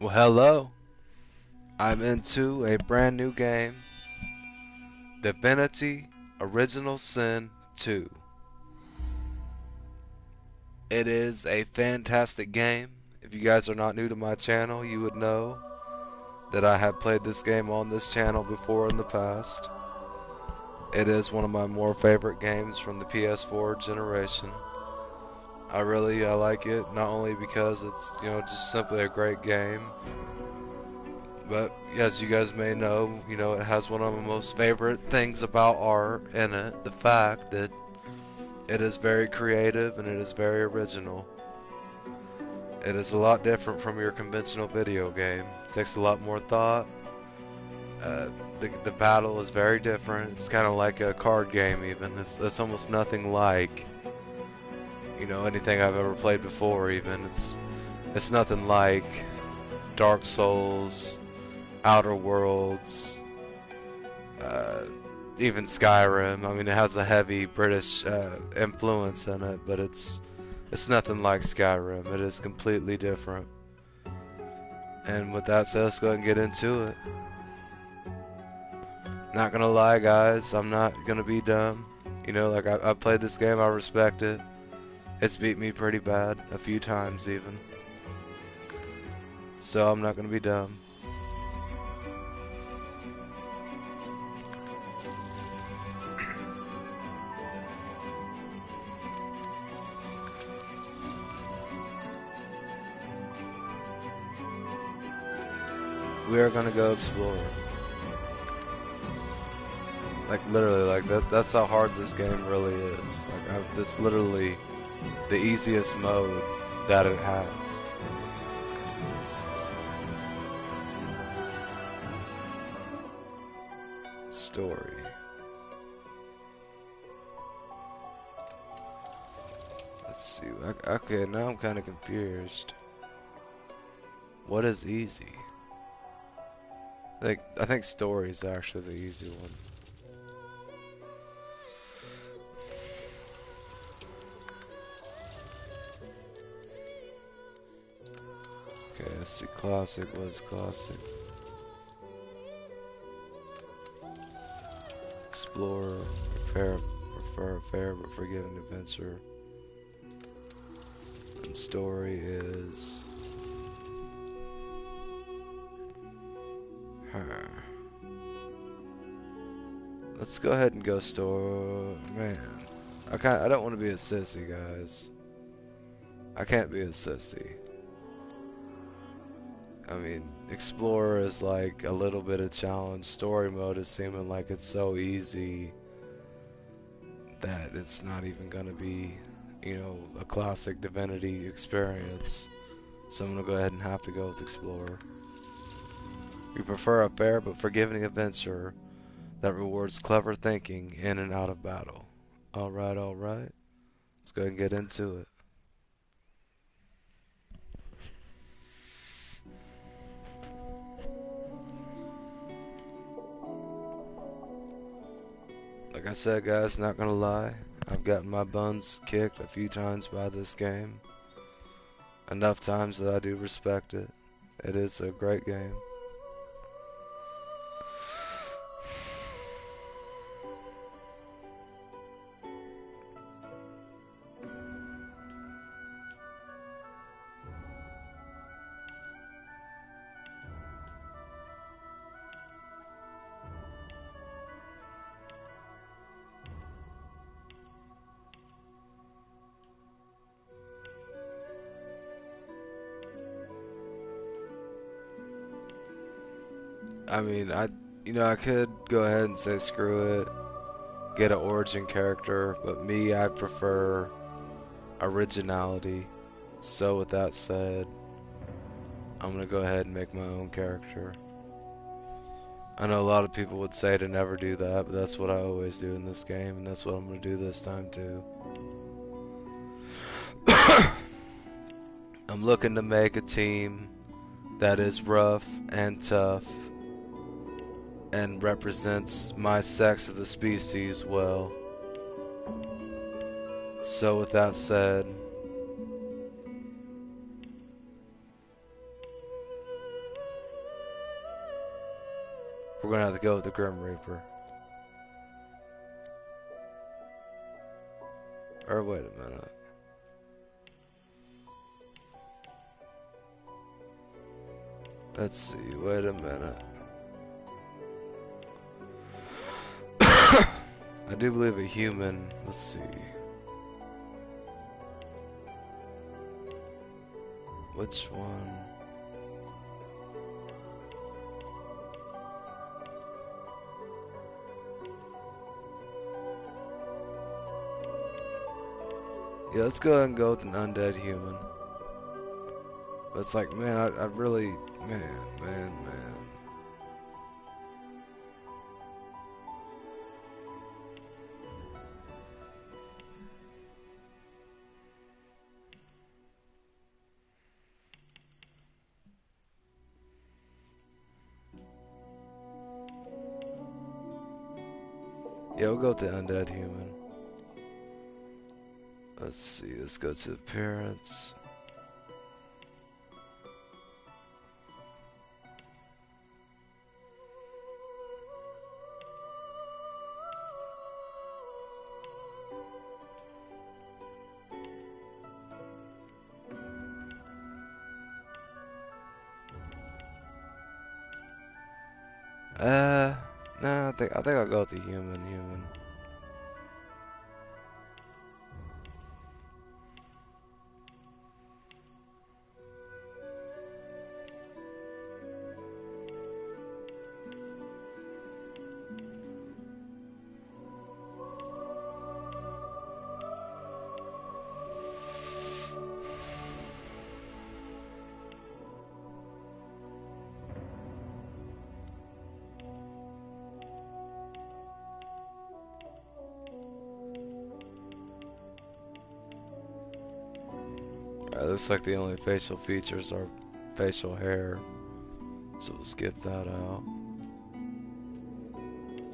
Well, hello. I'm into a brand new game, Divinity Original Sin 2. It is a fantastic game. If you guys are not new to my channel, you would know that I have played this game on this channel before in the past. It is one of my more favorite games from the PS4 generation. I like it, not only because it's, just simply a great game, but as you guys may know, it has one of my most favorite things about art in it, the fact that it is very creative and it is very original. It is a lot different from your conventional video game. It takes a lot more thought. Uh, the battle is very different. It's kind of like a card game even. It's almost nothing like, anything I've ever played before even. It's nothing like Dark Souls, Outer Worlds, even Skyrim. I mean, it has a heavy British influence in it, but it's nothing like Skyrim. It is completely different. And with that said, let's go ahead and get into it. Not gonna lie, guys, I'm not gonna be dumb. Like I played this game, I respect it. It's beat me pretty bad, a few times even. So I'm not gonna be dumb. We are gonna go explore. Like literally, like that's how hard this game really is. Like it's literally the easiest mode that it has. Story. Let's see. Okay, now I'm kind of confused. What is easy? I think story is actually the easy one. Okay, let's see. Classic. What is classic? Explorer. Prefer a fair but forgiving adventure. And story is. Let's go ahead and go store. Man, I don't want to be a sissy, guys. I can't be a sissy. I mean, Explorer is like a little bit of challenge. Story mode is seeming like it's so easy that it's not even gonna be, a classic Divinity experience. So I'm gonna go ahead and have to go with Explorer. We prefer a fair but forgiving adventure that rewards clever thinking in and out of battle. Alright, alright. Let's go ahead and get into it. Like I said, guys, not gonna lie, I've gotten my buns kicked a few times by this game. Enough times that I do respect it. It is a great game. I mean, I could go ahead and say screw it, get an origin character, but me, I prefer originality. So with that said, I'm gonna go ahead and make my own character. I know a lot of people would say to never do that, but that's what I always do in this game, and that's what I'm gonna do this time too. I'm looking to make a team that is rough and tough and represents my sex of the species well. So with that said, We're gonna have to go with the Grim Reaper. Or wait a minute. Let's see, wait a minute. I do believe a human, let's see. Which one? Yeah, let's go ahead and go with an undead human. But it's like, man, I really, man. Yeah, we'll go with the undead human. Let's see, let's go to appearance. No, I think I'll go with the human. Alright, looks like the only facial features are facial hair. So we'll skip that out.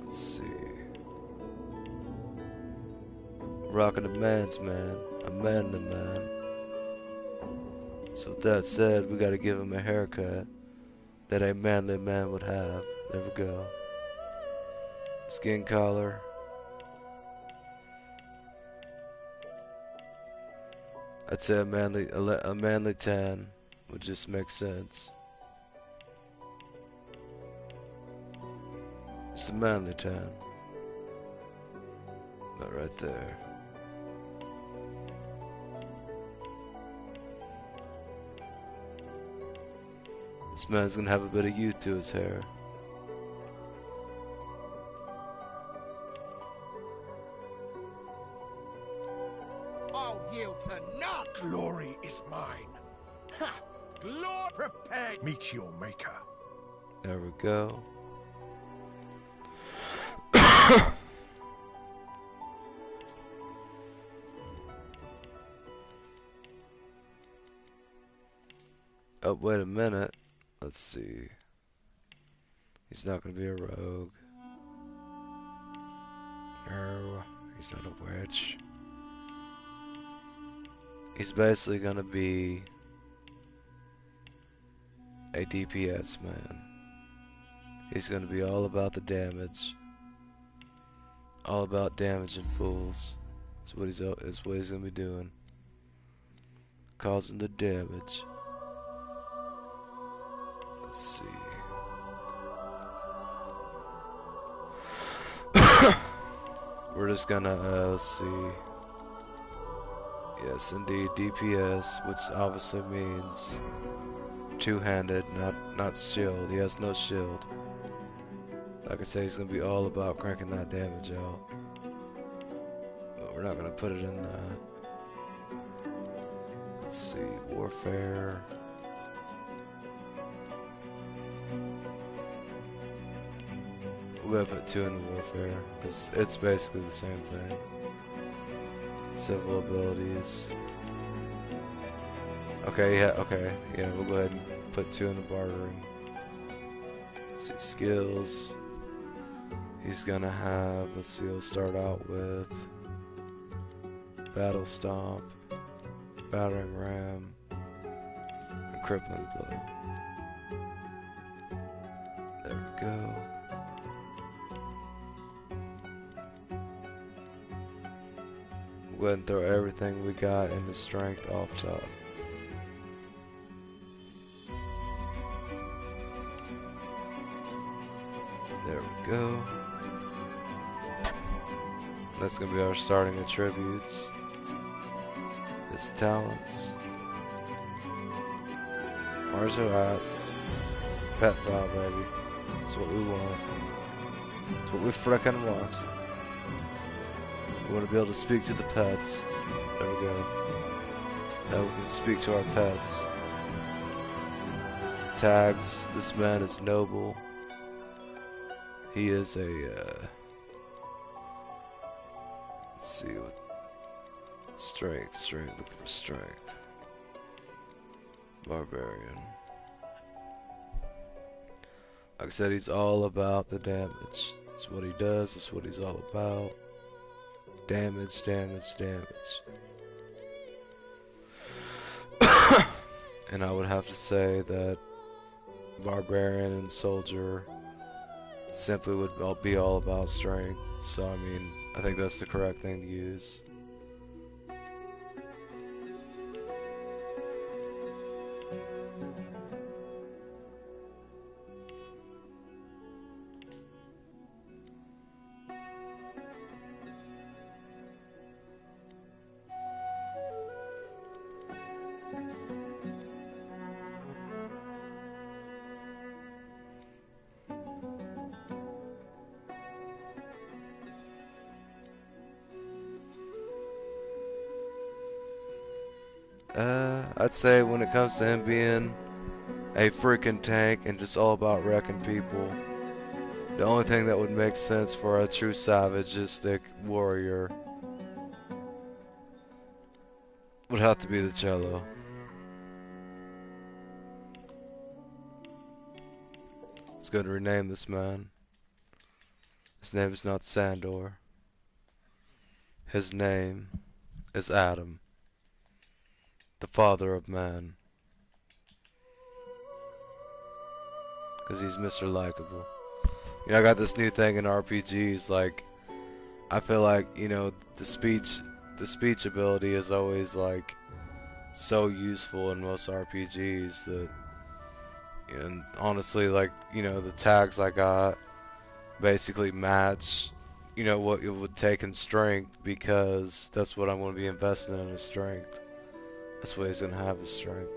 Let's see. Rocking a man's man. A manly man. So with that said, we gotta give him a haircut that a manly man would have. There we go. Skin color. I'd say a manly tan would just make sense. It's a manly tan. That right there. This man's gonna have a bit of youth to his hair. I'll yield to none. Glory is mine. Ha! Glory prepared. Meet your maker. There we go. Oh, wait a minute. Let's see. He's not gonna be a rogue. No, he's not a witch. He's basically gonna be a DPS man. He's gonna be all about the damage. All about damaging fools. That's what he's gonna be doing. Causing the damage. Let's see. We're just gonna let's see. Yes, indeed, DPS, which obviously means two-handed, not shield. He has no shield. Like I say, he's gonna be all about cranking that damage out. But we're not gonna put it in that. Let's see, warfare. We have put 2 in warfare, because it's basically the same thing. Civil abilities. Okay, yeah, we'll go ahead and put 2 in the bartering. Let's see, skills. He's gonna have, let's see, he'll start out with Battle Stomp, Battering Ram, and Crippling Blow. There we go. Go ahead and throw everything we got into strength off top. There we go. That's gonna be our starting attributes. His talents. Martial art. Pet file, baby. That's what we want. That's what we frickin' want. We want to be able to speak to the pets. There we go. Now we can speak to our pets. Tags. This man is noble. He is a, let's see what, strength, looking for strength. Barbarian. Like I said, he's all about the damage. That's what he does, that's what he's all about. Damage, damage, damage. And I would have to say that Barbarian and Soldier simply would be all about strength. So I mean, I think that's the correct thing to use. I'd say when it comes to him being a freaking tank and just all about wrecking people, the only thing that would make sense for a true savagistic warrior would have to be the cello. Let's go to rename this man. His name is not Sandor. His name is Adam, the father of man. Because he's Mr. Likeable. You know, I got this new thing in RPGs, like, I feel like, you know, the speech ability is always, like, so useful in most RPGs that, and honestly, like, you know, the tags I got basically match, you know, what it would take in strength, because that's what I'm going to be investing in, is strength. That's what he's going to have, is strength.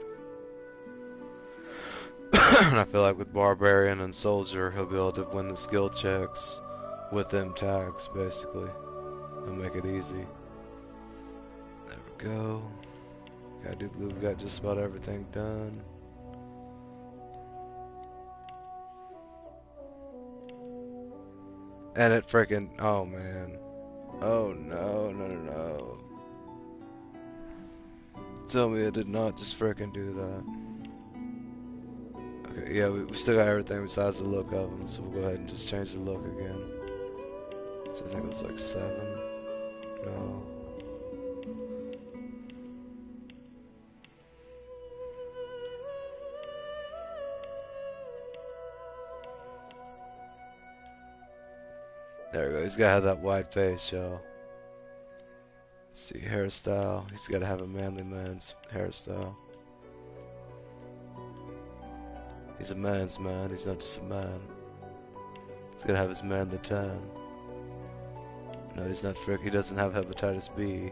And I feel like with Barbarian and Soldier, he'll be able to win the skill checks with them tags, basically. He'll make it easy. There we go. I do believe we got just about everything done. And it freaking, oh man. Oh no, no, no, no. Tell me it did not just freaking do that. Okay, yeah, we still got everything besides the look of them, so we'll go ahead and just change the look again. So I think it was like 7. No. There we go, he's gotta have that wide face, y'all. Let's see, hairstyle. He's gotta have a manly man's hairstyle. He's a man's man, he's not just a man. He's gotta have his manly tan. No, he's not he doesn't have hepatitis B.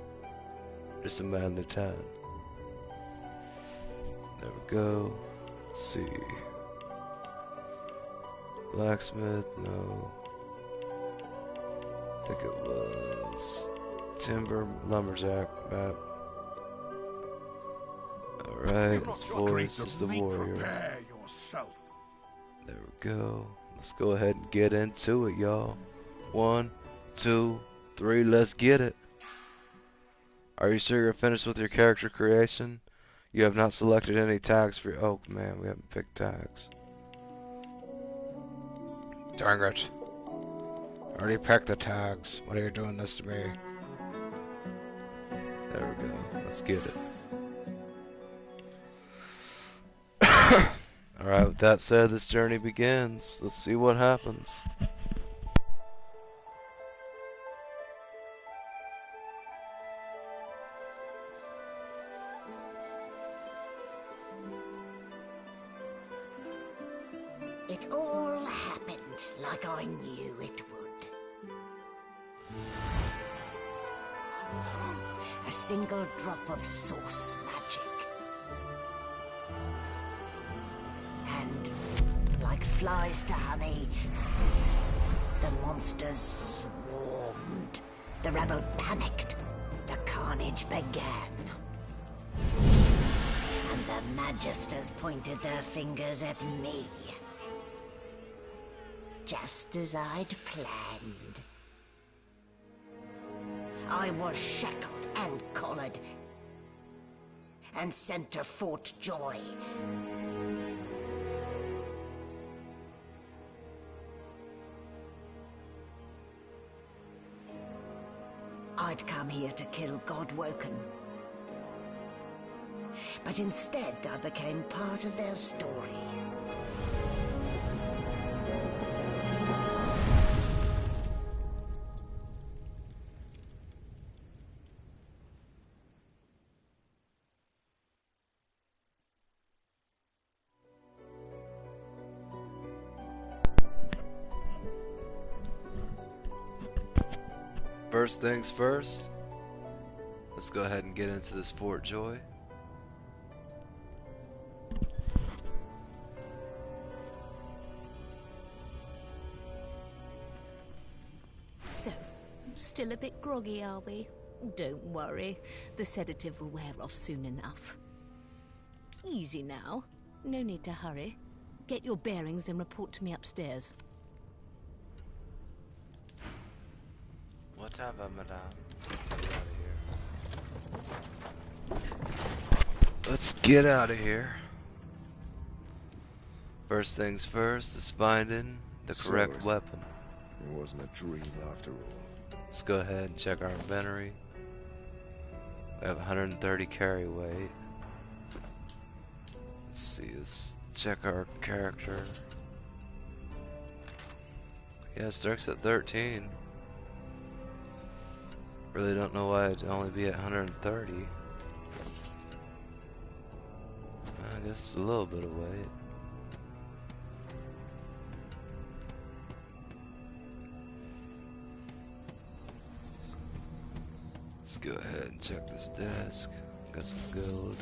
Just a manly tan. There we go. Let's see. Blacksmith, no. I think it was Timber Lumberjack map. Alright, his voice is the warrior. There we go. Let's go ahead and get into it, y'all. 1, 2, 3, let's get it. Are you sure you're finished with your character creation? You have not selected any tags for your... Oh man, we haven't picked tags. Dang it. I already picked the tags. What are you doing this to me? There we go. Let's get it. Alright, with that said, this journey begins. Let's see what happens. It all happened like I knew it would. A single drop of source magic. And, like flies to honey, the monsters swarmed. The rebel panicked. The carnage began. And the Magisters pointed their fingers at me. Just as I'd planned. I was shackled and collared. And sent to Fort Joy. I'd come here to kill Godwoken. But instead, I became part of their story. First things first, let's go ahead and get into this Fort Joy. So, still a bit groggy, are we? Don't worry, the sedative will wear off soon enough. Easy now, no need to hurry. Get your bearings and report to me upstairs. Whatever, madame. Let's get out of here. First things first is finding the correct weapon. It wasn't a dream after all. Let's go ahead and check our inventory. We have 130 carry weight. Let's see, let's check our character. Yeah, strength's at 13. Really don't know why it'd only be at 130. I guess it's a little bit of weight. Let's go ahead and check this desk. Got some gold.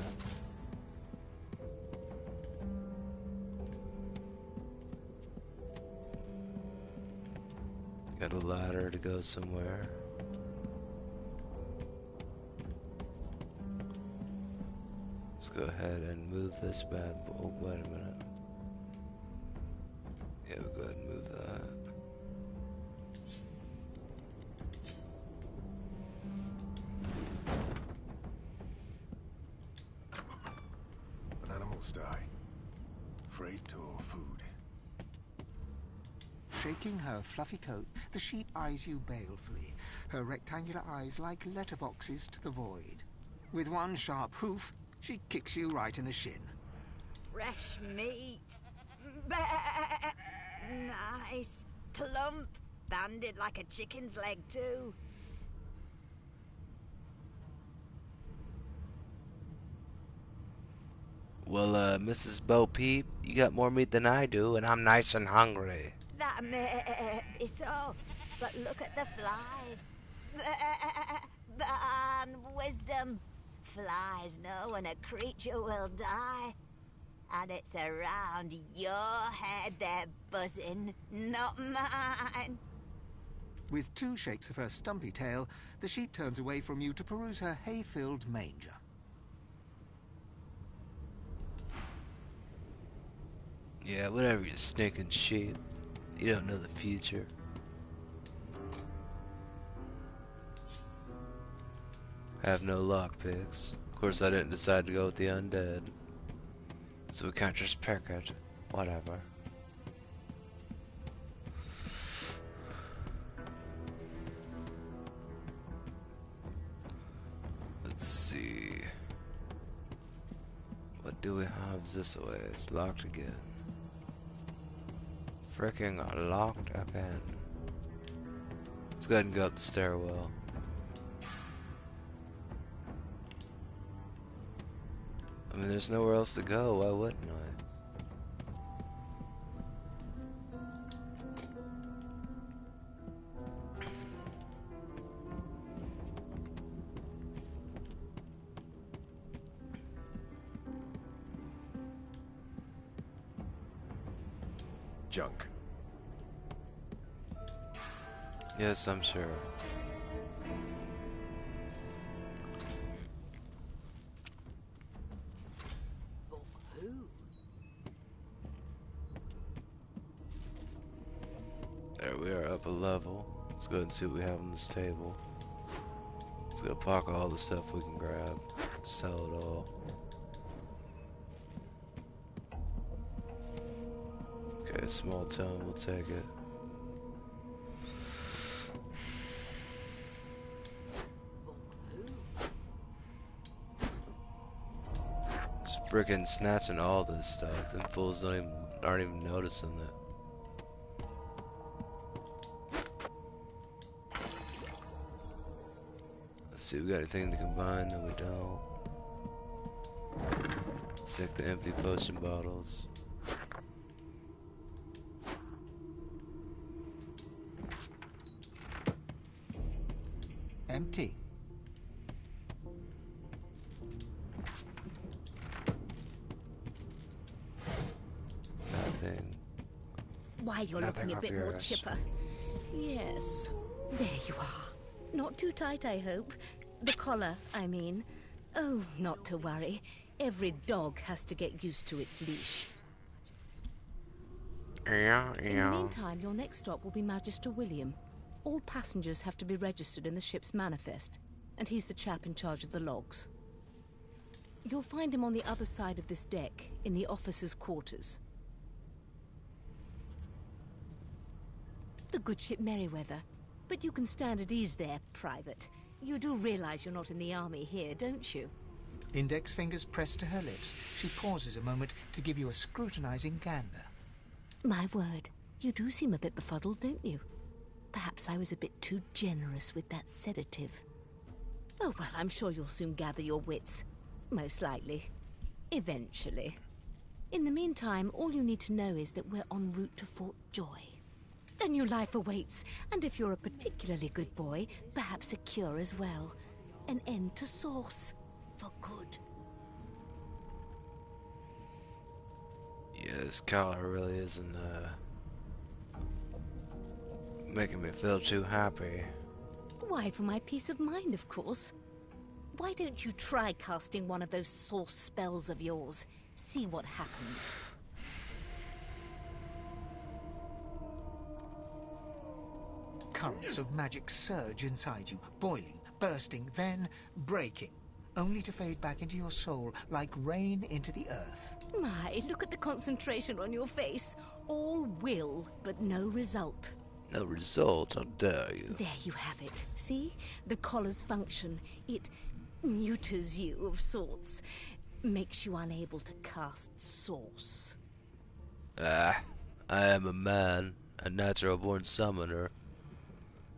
Got a ladder to go somewhere. Let's go ahead and move this bad boy. Oh, wait a minute. Yeah, we'll go ahead and move that. When animals die, freight or food? Shaking her fluffy coat, the sheep eyes you balefully, her rectangular eyes like letterboxes to the void. With one sharp hoof, she kicks you right in the shin. Fresh meat. Nice. Plump. Banded like a chicken's leg, too. Well, Mrs. Bo Peep, you got more meat than I do, and I'm nice and hungry. That may be so, but look at the flies. Ban wisdom. Flies know when a creature will die. And it's around your head they're buzzing, not mine. With two shakes of her stumpy tail, the sheep turns away from you to peruse her hay-filled manger. Yeah, whatever, you stinking sheep. You don't know the future. Have no lockpicks. Of course, I didn't decide to go with the undead. So we can't just pick it. Whatever. Let's see. What do we have this way? It's locked again. Freaking locked again. Let's go ahead and go up the stairwell. I mean, there's nowhere else to go. Why wouldn't I? junk. Yes, I'm sure. There we are, up a level. Let's go ahead and see what we have on this table. Let's go pocket all the stuff we can grab. Sell it all. Okay, small tome, we'll take it. Just frickin' snatching all this stuff. Them fools aren't even noticing it. Let's see, we got anything to combine? No, we don't. Take the empty potion bottles. Empty. Nothing. Why, you're Nothing looking a up bit your more ass. chipper. Yes. There you are. Not too tight, I hope. The collar, I mean. Oh, not to worry. Every dog has to get used to its leash. Yeah, In the yeah. meantime, your next stop will be Magister William. All passengers have to be registered in the ship's manifest, and he's the chap in charge of the logs. You'll find him on the other side of this deck, in the officers' quarters. The good ship Merryweather. But you can stand at ease there, Private. You do realize you're not in the army here, don't you? Index fingers pressed to her lips, she pauses a moment to give you a scrutinizing gander. My word, you do seem a bit befuddled, don't you? Perhaps I was a bit too generous with that sedative. Oh, well, I'm sure you'll soon gather your wits. Most likely. Eventually. In the meantime, all you need to know is that we're en route to Fort Joy. A new life awaits, and if you're a particularly good boy, perhaps a cure as well. An end to sauce. For good. Yeah, this collar really isn't, making me feel too happy. Why, for my peace of mind, of course. Why don't you try casting one of those sauce spells of yours? See what happens. Currents of magic surge inside you, boiling, bursting, then breaking, only to fade back into your soul like rain into the earth. My, look at the concentration on your face. All will, but no result. No result, how dare you. There you have it. See? The collar's function. It neuters you of sorts. Makes you unable to cast sauce. Ah, I am a man, a natural-born summoner.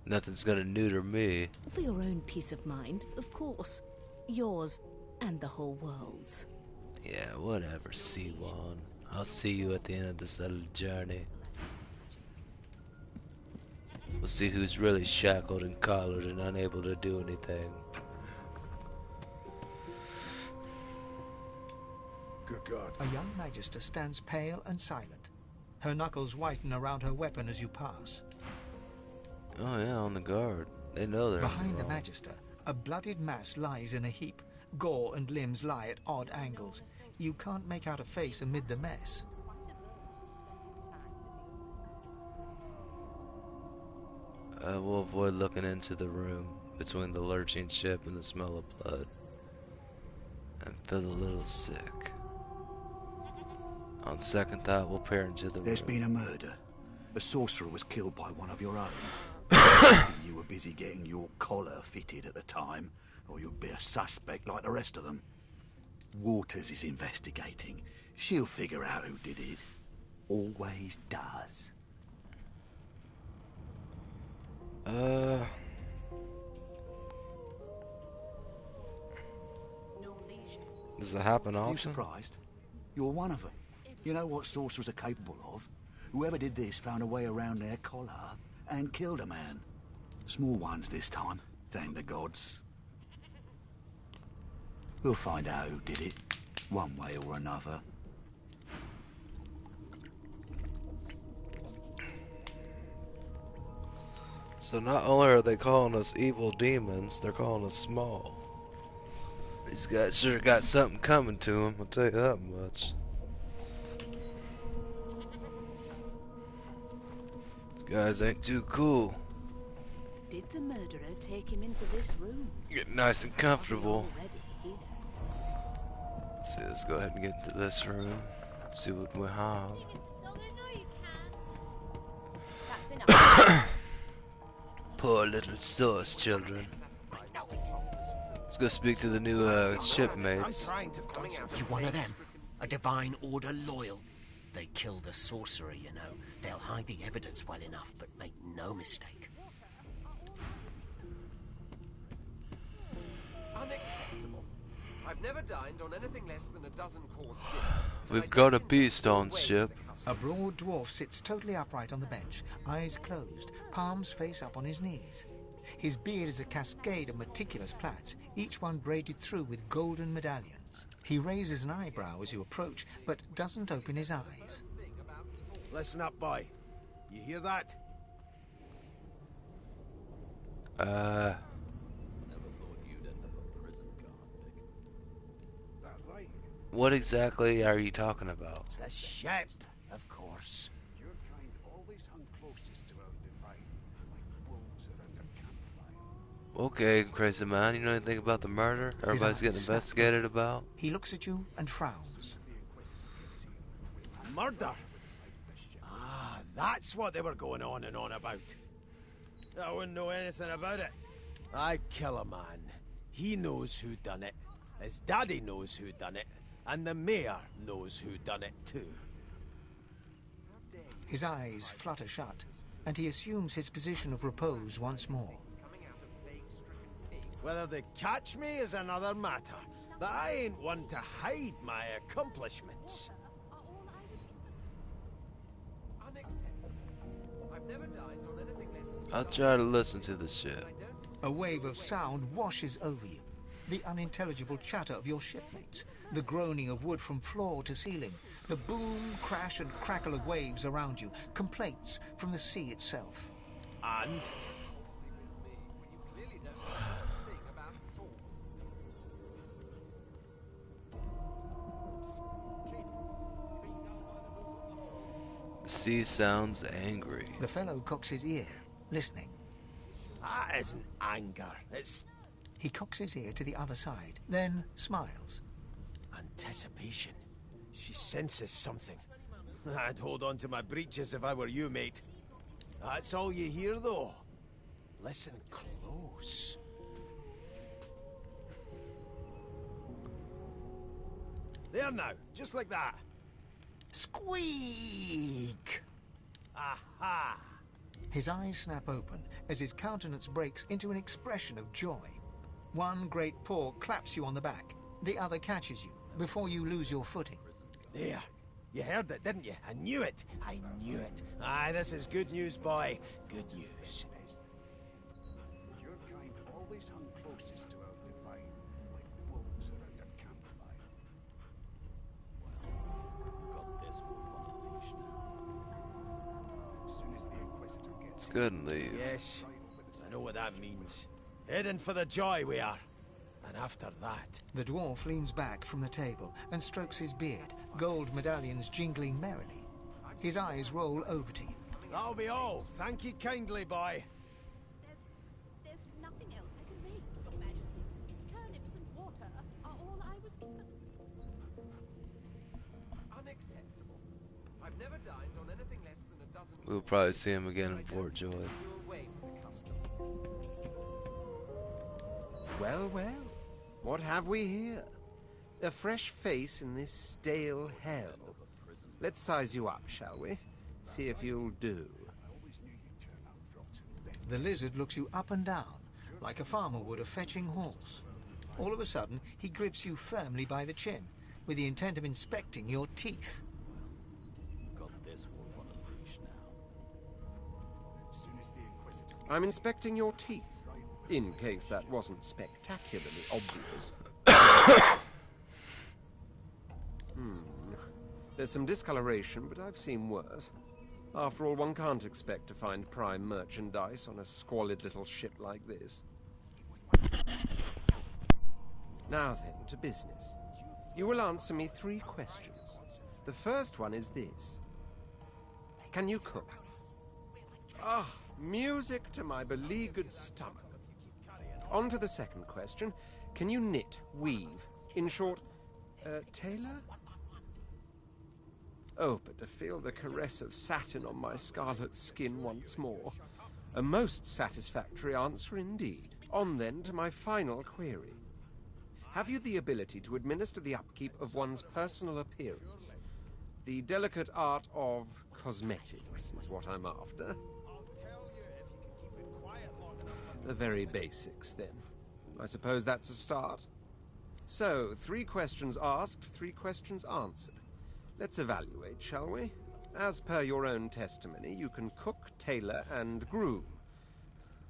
Nothing's gonna neuter me. For your own peace of mind, of course. Yours and the whole world's. Yeah, whatever, C1. I'll see you at the end of this little journey. We'll see who's really shackled and collared and unable to do anything. Good God. A young magister stands pale and silent. Her knuckles whiten around her weapon as you pass. Oh yeah, on the guard. They know they're Behind the wrong. magister, a bloodied mass lies in a heap. Gore and limbs lie at odd angles. You can't make out a face amid the mess. We'll avoid looking into the room between the lurching ship and the smell of blood. And feel a little sick. On second thought, we'll peer into the There's room. been a murder. A sorcerer was killed by one of your own. You were busy getting your collar fitted at the time, or you'd be a suspect like the rest of them. Waters is investigating. She'll figure out who did it. Always does. Does it happen You often? surprised? You're one of them. You know what sorcerers are capable of? Whoever did this found a way around their collar and killed a man. Small ones this time, thank the gods. We'll find out who did it, one way or another. So not only are they calling us evil demons, they're calling us small. These guys sure got something coming to them, I'll tell you that much. These guys ain't too cool. Did the murderer take him into this room? Get nice and comfortable. Already here. Let's see, let's go ahead and get into this room. See what we have. Poor little sauce children. Let's go speak to the new shipmates. You one of them? A Divine Order loyal? They killed a sorcerer, you know. They'll hide the evidence well enough, but make no mistake. Unacceptable. I've never dined on anything less than a dozen-course dinner. We've got a beast on ship. A broad dwarf sits totally upright on the bench, eyes closed, palms face up on his knees. His beard is a cascade of meticulous plaits, each one braided through with golden medallions. He raises an eyebrow as you approach, but doesn't open his eyes. Listen up, boy. You hear that? What exactly are you talking about? The ship, of course. Your kind always hung closest to our divine, like wolves around a campfire. Okay, crazy man, you know anything about the murder everybody's getting investigated about? He looks at you and frowns. Murder? Ah, that's what they were going on and on about. I wouldn't know anything about it. I'd kill a man. He knows who done it. His daddy knows who done it. And the mayor knows who done it too. His eyes flutter shut, and he assumes his position of repose once more. Whether they catch me is another matter, but I ain't one to hide my accomplishments. I'll try to listen to the shit. A wave of sound washes over you. The unintelligible chatter of your shipmates, the groaning of wood from floor to ceiling, the boom, crash and crackle of waves around you, complaints from the sea itself. And? The sea sounds angry. The fellow cocks his ear, listening. That isn't anger, it's... He cocks his ear to the other side, then smiles. Anticipation. She senses something. I'd hold on to my breeches if I were you, mate. That's all you hear, though. Listen close. There now, just like that. Squeak! Aha! His eyes snap open as his countenance breaks into an expression of joy. One great paw claps you on the back. The other catches you before you lose your footing. There. You heard it, didn't you? I knew it. I knew it. Aye, this is good news, boy. Good news. Your kind always hung closest to our divine, like wolves around a campfire. Well, got this wolf on a leash now. As soon as the Inquisitor gets It's good and leave. Yes, I know what that means. Heading for the joy we are. And after that... The dwarf leans back from the table and strokes his beard, gold medallions jingling merrily. His eyes roll over to you. That'll be all. Thank you kindly, boy. There's nothing else I can make, Your Majesty. Turnips and water are all I was given. Unacceptable. I've never dined on anything less than a dozen... We'll probably see him again in Fort Joy. away with the custom. Well, well. What have we here? A fresh face in this stale hell. Let's size you up, shall we? See if you'll do. The lizard looks you up and down, like a farmer would a fetching horse. All of a sudden, he grips you firmly by the chin, with the intent of inspecting your teeth. Got this wolf on a leash now. I'm inspecting your teeth, in case that wasn't spectacularly obvious. There's some discoloration, but I've seen worse. After all, one can't expect to find prime merchandise on a squalid little ship like this. Now then, to business. You will answer me 3 questions. The first one is this. Can you cook? Ah, music to my beleaguered stomach. On to the second question. Can you knit, weave? In short, tailor? Oh, but to feel the caress of satin on my scarlet skin once more. A most satisfactory answer indeed. On then to my final query. Have you the ability to administer the upkeep of one's personal appearance? The delicate art of cosmetics is what I'm after. The very basics, then. I suppose that's a start. So, 3 questions asked, 3 questions answered. Let's evaluate, shall we? As per your own testimony, you can cook, tailor, and groom.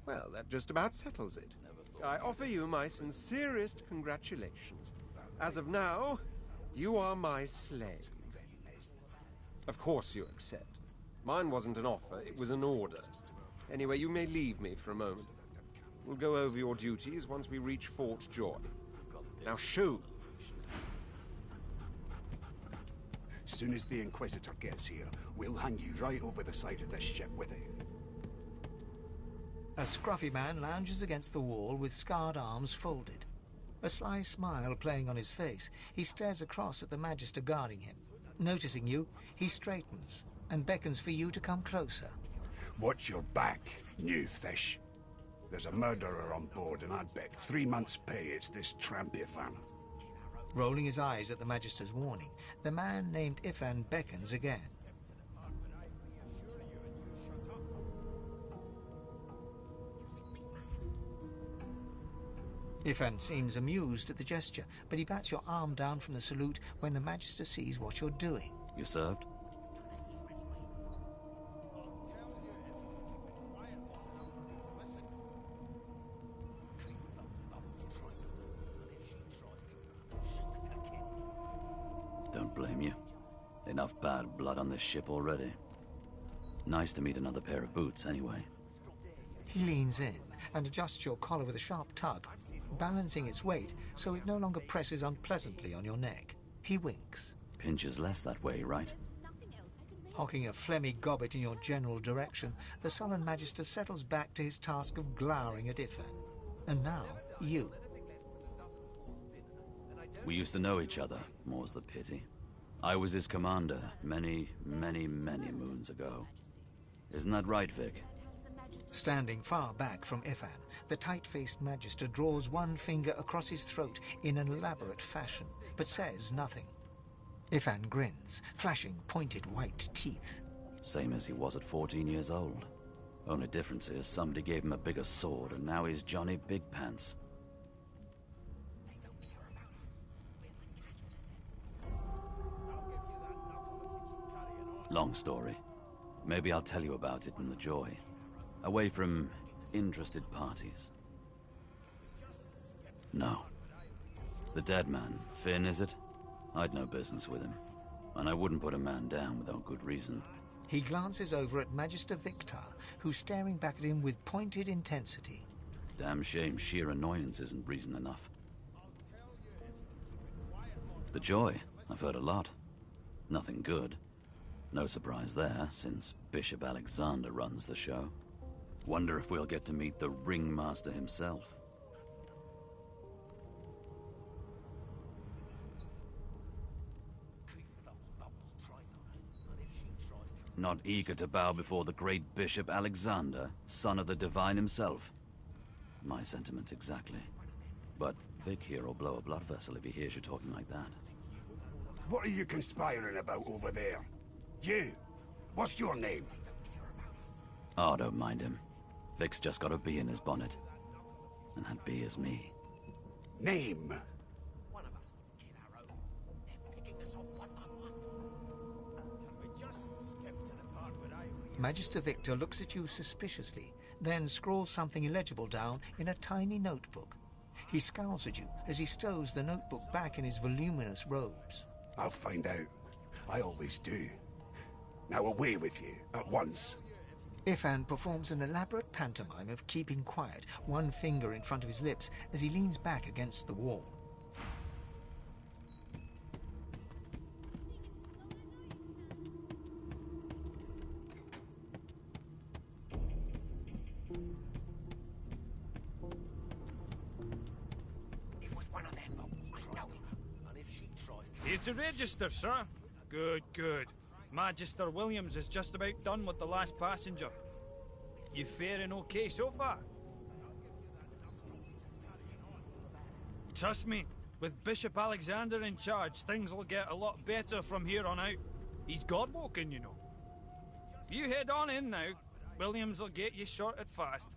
Well, that just about settles it. I offer you my sincerest congratulations. As of now, you are my slave. Of course you accept. Mine wasn't an offer, it was an order. Anyway, you may leave me for a moment. We'll go over your duties once we reach Fort Joy. Now shoo! Soon as the Inquisitor gets here, we'll hang you right over the side of this ship with it. A scruffy man lounges against the wall with scarred arms folded. A sly smile playing on his face, he stares across at the Magister guarding him. Noticing you, he straightens and beckons for you to come closer. Watch your back, new fish. There's a murderer on board, and I'd bet 3 months' pay it's this tramp Ifan. Rolling his eyes at the Magister's warning, the man named Ifan beckons again. Ifan seems amused at the gesture, but he bats your arm down from the salute when the Magister sees what you're doing. You served? Don't blame you. Enough bad blood on this ship already. Nice to meet another pair of boots, anyway. He leans in and adjusts your collar with a sharp tug, balancing its weight so it no longer presses unpleasantly on your neck. He winks. Pinches less that way, right? Hocking a phlegmy gobbet in your general direction, the sullen Magister settles back to his task of glowering at Ifan. And now, you. We used to know each other, more's the pity. I was his commander many, many, many moons ago. Isn't that right, Vic? Standing far back from Ifan, the tight-faced Magister draws one finger across his throat in an elaborate fashion, but says nothing. Ifan grins, flashing pointed white teeth. Same as he was at 14 years old. Only difference is somebody gave him a bigger sword and now he's Johnny Big Pants. Long story. Maybe I'll tell you about it in the Joy. Away from interested parties. No. The dead man, Finn, is it? I'd no business with him. And I wouldn't put a man down without good reason. He glances over at Magister Victor, who's staring back at him with pointed intensity. Damn shame sheer annoyance isn't reason enough. The Joy, I've heard a lot. Nothing good. No surprise there, since Bishop Alexander runs the show. Wonder if we'll get to meet the ringmaster himself. Not eager to bow before the great Bishop Alexander, son of the Divine himself. My sentiments exactly. But Vic here will blow a blood vessel if he hears you talking like that. What are you conspiring about over there? You! What's your name? Oh, don't mind him. Vic's just got a bee in his bonnet. And that bee is me. Name? Magister Victor looks at you suspiciously, then scrawls something illegible down in a tiny notebook. He scowls at you as he stows the notebook back in his voluminous robes. I'll find out. I always do. Now away with you, at once. Ifan performs an elaborate pantomime of keeping quiet, one finger in front of his lips as he leans back against the wall. It was one of them. I know it. And if she tries to... Here to register, sir. Good, good. Magister Williams is just about done with the last passenger. You faring okay so far? Trust me, with Bishop Alexander in charge, things will get a lot better from here on out. He's God-woken, you know. You head on in now. Williams will get you sorted fast.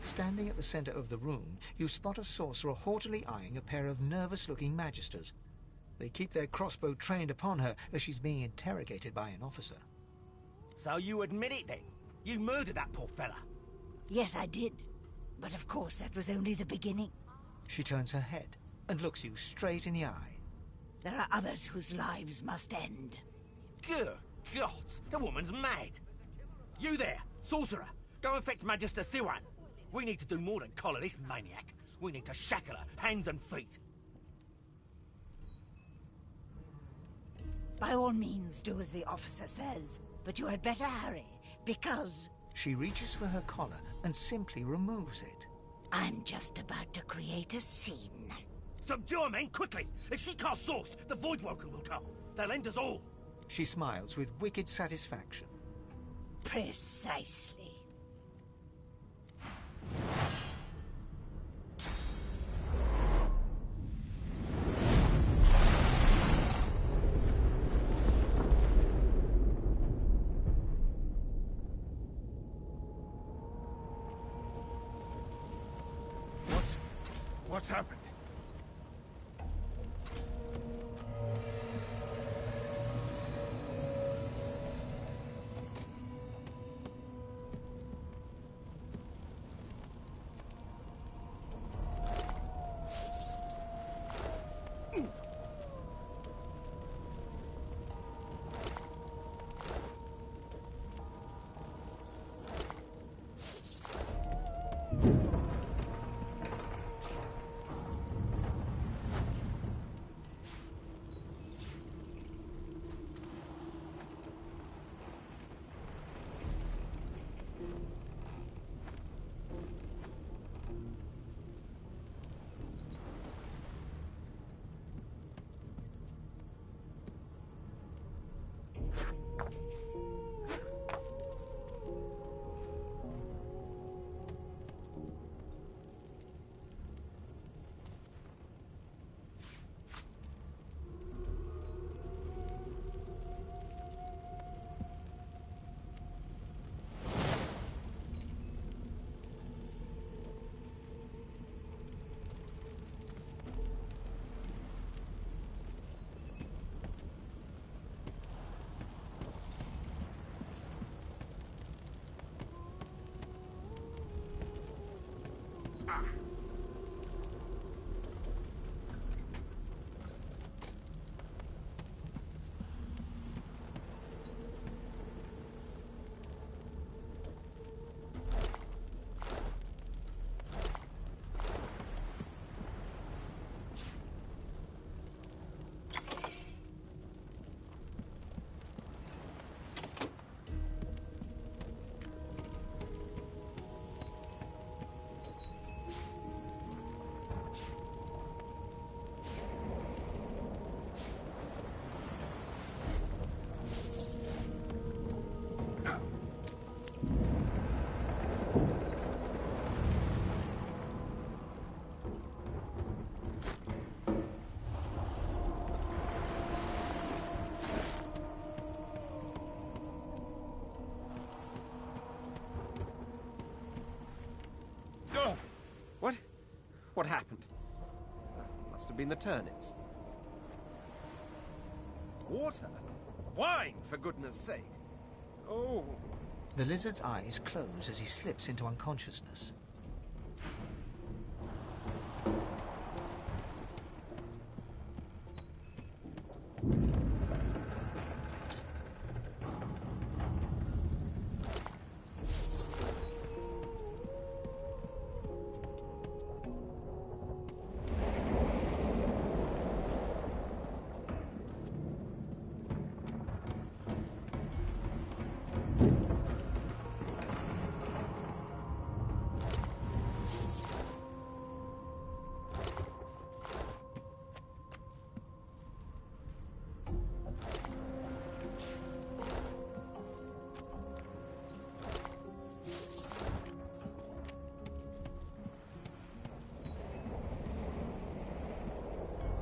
Standing at the center of the room, you spot a sorcerer haughtily eyeing a pair of nervous-looking magisters. They keep their crossbow trained upon her as she's being interrogated by an officer. So you admit it then? You murdered that poor fella? Yes, I did. But of course, that was only the beginning. She turns her head and looks you straight in the eye. There are others whose lives must end. Good God, the woman's mad. You there, sorcerer, go and fetch Magister Siwan. We need to do more than collar this maniac. We need to shackle her, hands and feet. By all means, do as the officer says. But you had better hurry, because... She reaches for her collar and simply removes it. I'm just about to create a scene. Subdue her, men, quickly! If she casts source, the Voidwoken will come. They'll end us all. She smiles with wicked satisfaction. Precisely. What's happened? What happened? Must have been the turnips. Water? Wine, for goodness sake! Oh! The lizard's eyes close as he slips into unconsciousness.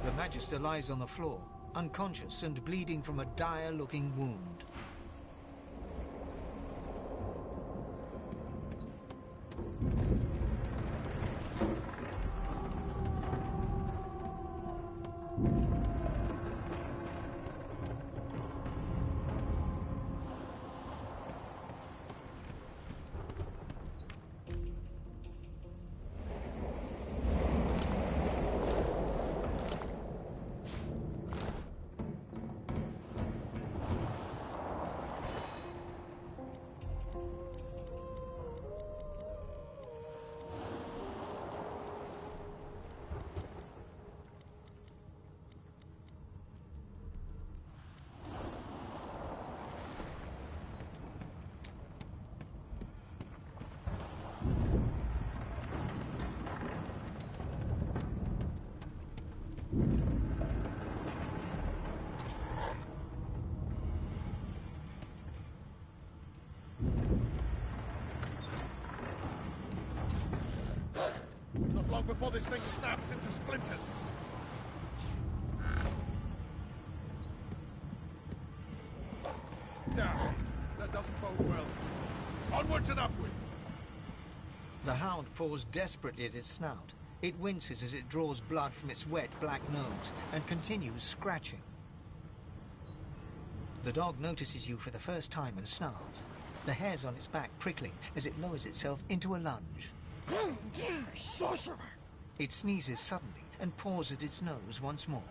The Magister lies on the floor, unconscious and bleeding from a dire-looking wound. Not long before this thing snaps into splinters. Damn, that doesn't bode well. Onwards and upwards. The hound paws desperately at its snout. It winces as it draws blood from its wet black nose and continues scratching. The dog notices you for the first time and snarls, the hairs on its back prickling as it lowers itself into a lunge. You sorcerer! It sneezes suddenly and paws at its nose once more.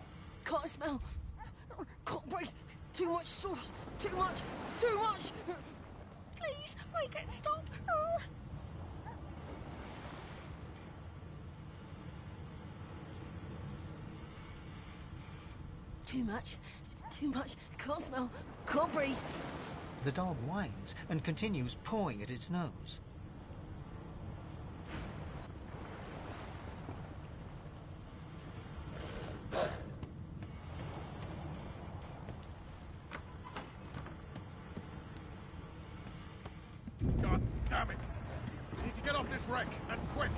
Can't smell. Can't breathe. Too much sauce. Too much. Too much. Please, make it stop. Too much. Too much. Can't smell. Can't breathe. The dog whines and continues pawing at its nose. God damn it! We need to get off this wreck, and quick!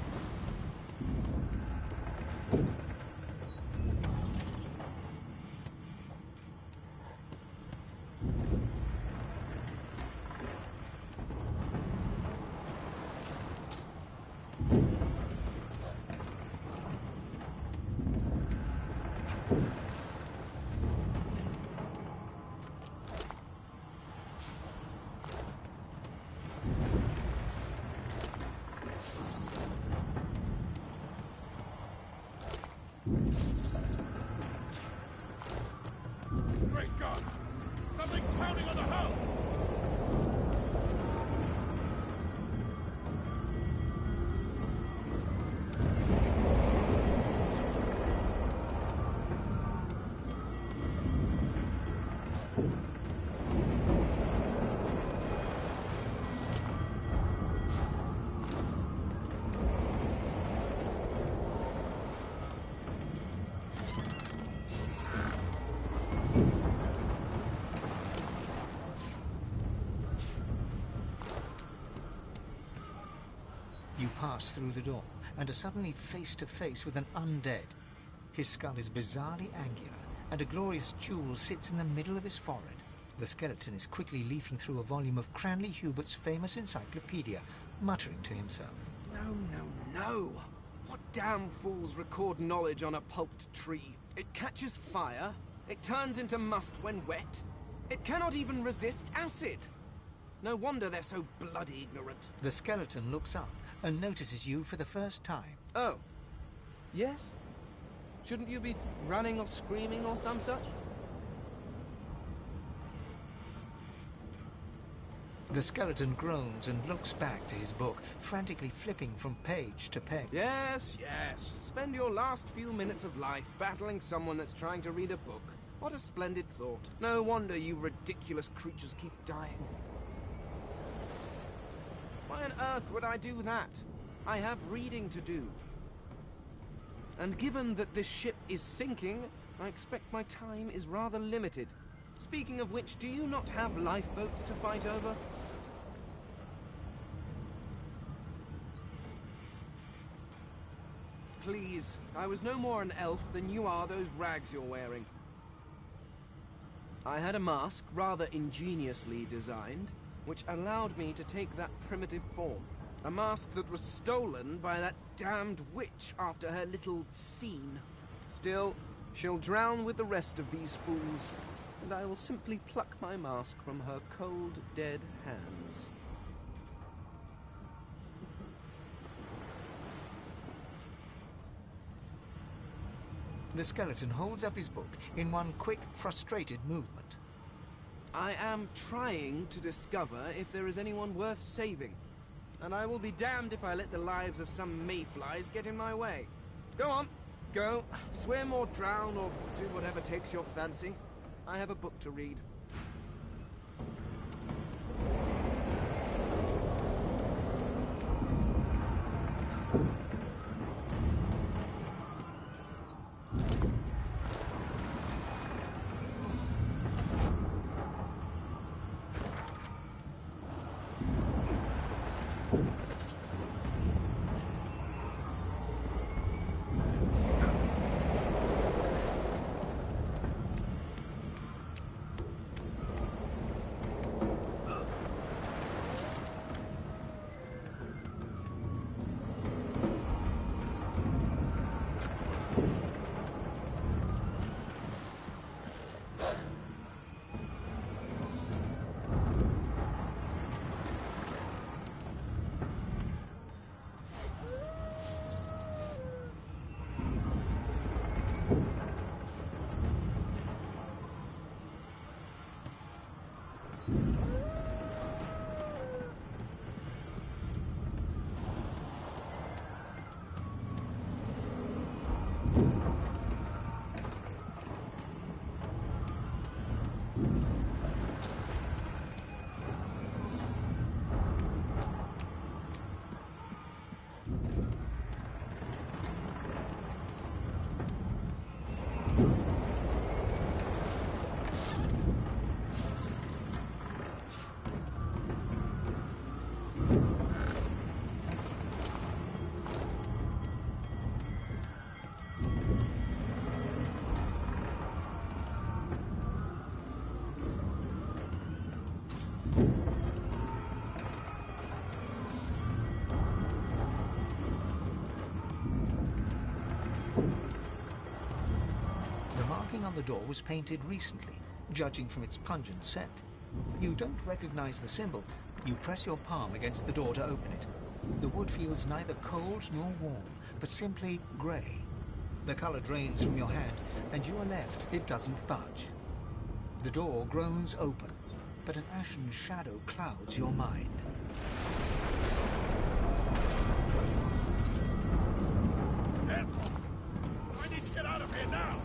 Great gods! Something's pounding on the hull! You pass through the door and are suddenly face to face with an undead. His skull is bizarrely angular, and a glorious jewel sits in the middle of his forehead. The skeleton is quickly leafing through a volume of Cranley Hubert's famous encyclopedia, muttering to himself. No. What damn fools record knowledge on a pulped tree? It catches fire, it turns into must when wet, it cannot even resist acid. No wonder they're so bloody ignorant. The skeleton looks up and notices you for the first time. Oh. Yes? Shouldn't you be running or screaming or some such? The skeleton groans and looks back to his book, frantically flipping from page to page. Yes. Spend your last few minutes of life battling someone that's trying to read a book. What a splendid thought. No wonder you ridiculous creatures keep dying. Why on earth would I do that? I have reading to do. And given that this ship is sinking, I expect my time is rather limited. Speaking of which, do you not have lifeboats to fight over? please. I was no more an elf than you are those rags you're wearing. I had a mask, rather ingeniously designed, which allowed me to take that primitive form. A mask that was stolen by that damned witch after her little scene. Still, she'll drown with the rest of these fools, and I will simply pluck my mask from her cold, dead hands. The skeleton holds up his book in one quick, frustrated movement. I am trying to discover if there is anyone worth saving, and I will be damned if I let the lives of some mayflies get in my way. Go on, go, swim or drown or do whatever takes your fancy. I have a book to read. On the door was painted recently, judging from its pungent scent. You don't recognize the symbol. You press your palm against the door to open it. The wood feels neither cold nor warm, but simply grey. The color drains from your hand, and you are left. It doesn't budge. The door groans open, but an ashen shadow clouds your mind. Death! I need to get out of here now!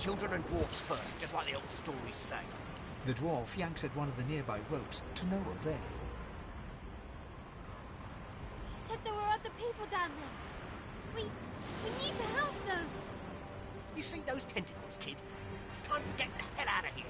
children and dwarfs first, just like the old stories say. The dwarf yanks at one of the nearby ropes to no avail. You said there were other people down there. We need to help them. You see those tentacles, kid? It's time to get the hell out of here.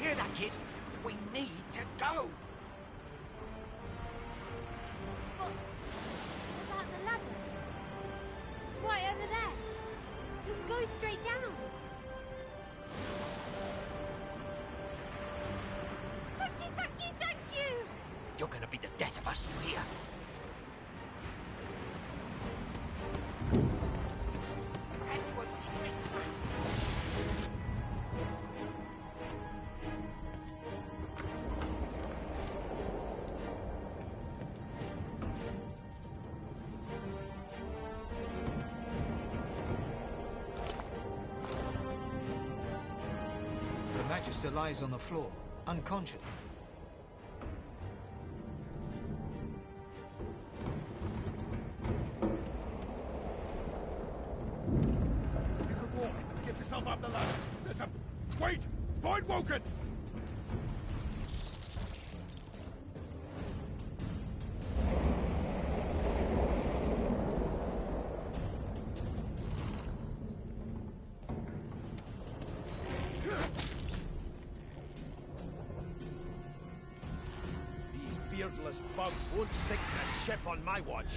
Hear that, kid? We need to go. But what about the ladder? It's right over there. You can go straight down. Thank you, thank you, thank you! You're gonna be the death of us, you hear? Hands won't be raised. The Magister lies on the floor, unconscious. If you could walk, get yourself up the ladder. There's a... Wait! Find Woken! These beardless bugs won't sink the ship on my watch.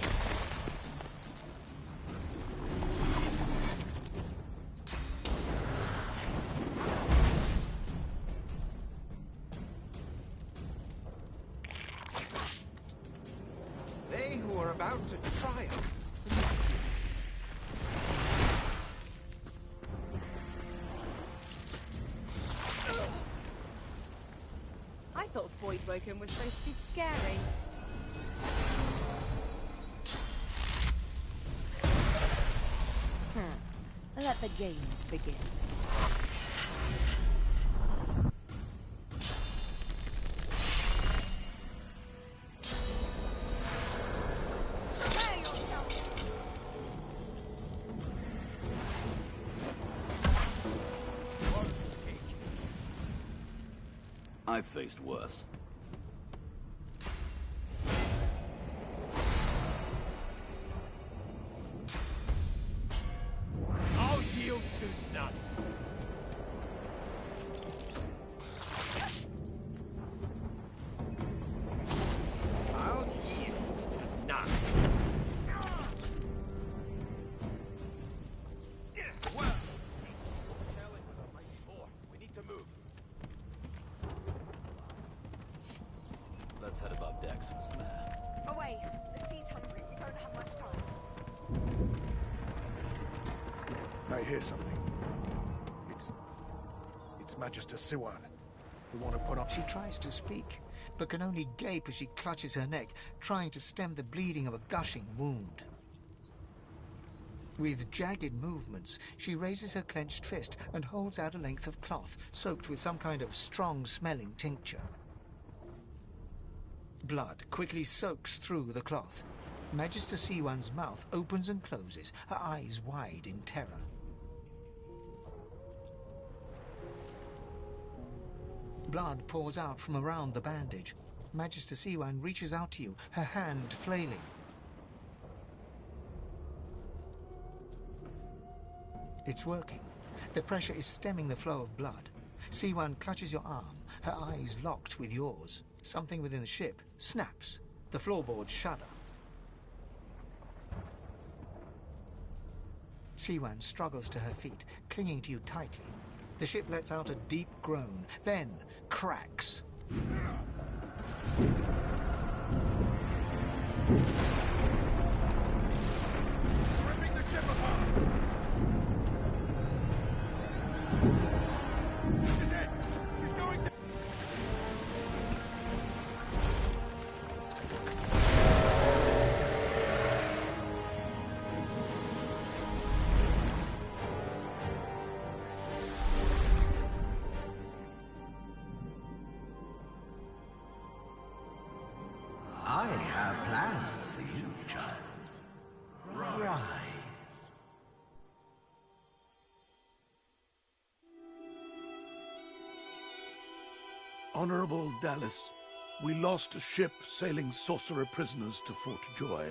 They who are about to triumph. I thought Voidwoken was supposed to be scary. Let the games begin. Prepare yourself! I've faced worse. I'll yield to none. I'll yield to none. Well, telling with a mighty more. We need to move. Let's head above decks for some air. Away! The sea's hungry. We don't have much time. I hear something. It's Magister Siwan. The one who put on... She tries to speak, but can only gape as she clutches her neck, trying to stem the bleeding of a gushing wound. With jagged movements, she raises her clenched fist and holds out a length of cloth, soaked with some kind of strong-smelling tincture. Blood quickly soaks through the cloth. Magister Siwan's mouth opens and closes, her eyes wide in terror. Blood pours out from around the bandage. Magister Siwan reaches out to you, her hand flailing. It's working. The pressure is stemming the flow of blood. Siwan clutches your arm, her eyes locked with yours. Something within the ship snaps. The floorboards shudder. Siwan struggles to her feet, clinging to you tightly. The ship lets out a deep groan, then cracks. Ripping the ship apart! This is it! She's going to... Honorable Dallas, we lost a ship sailing sorcerer prisoners to Fort Joy.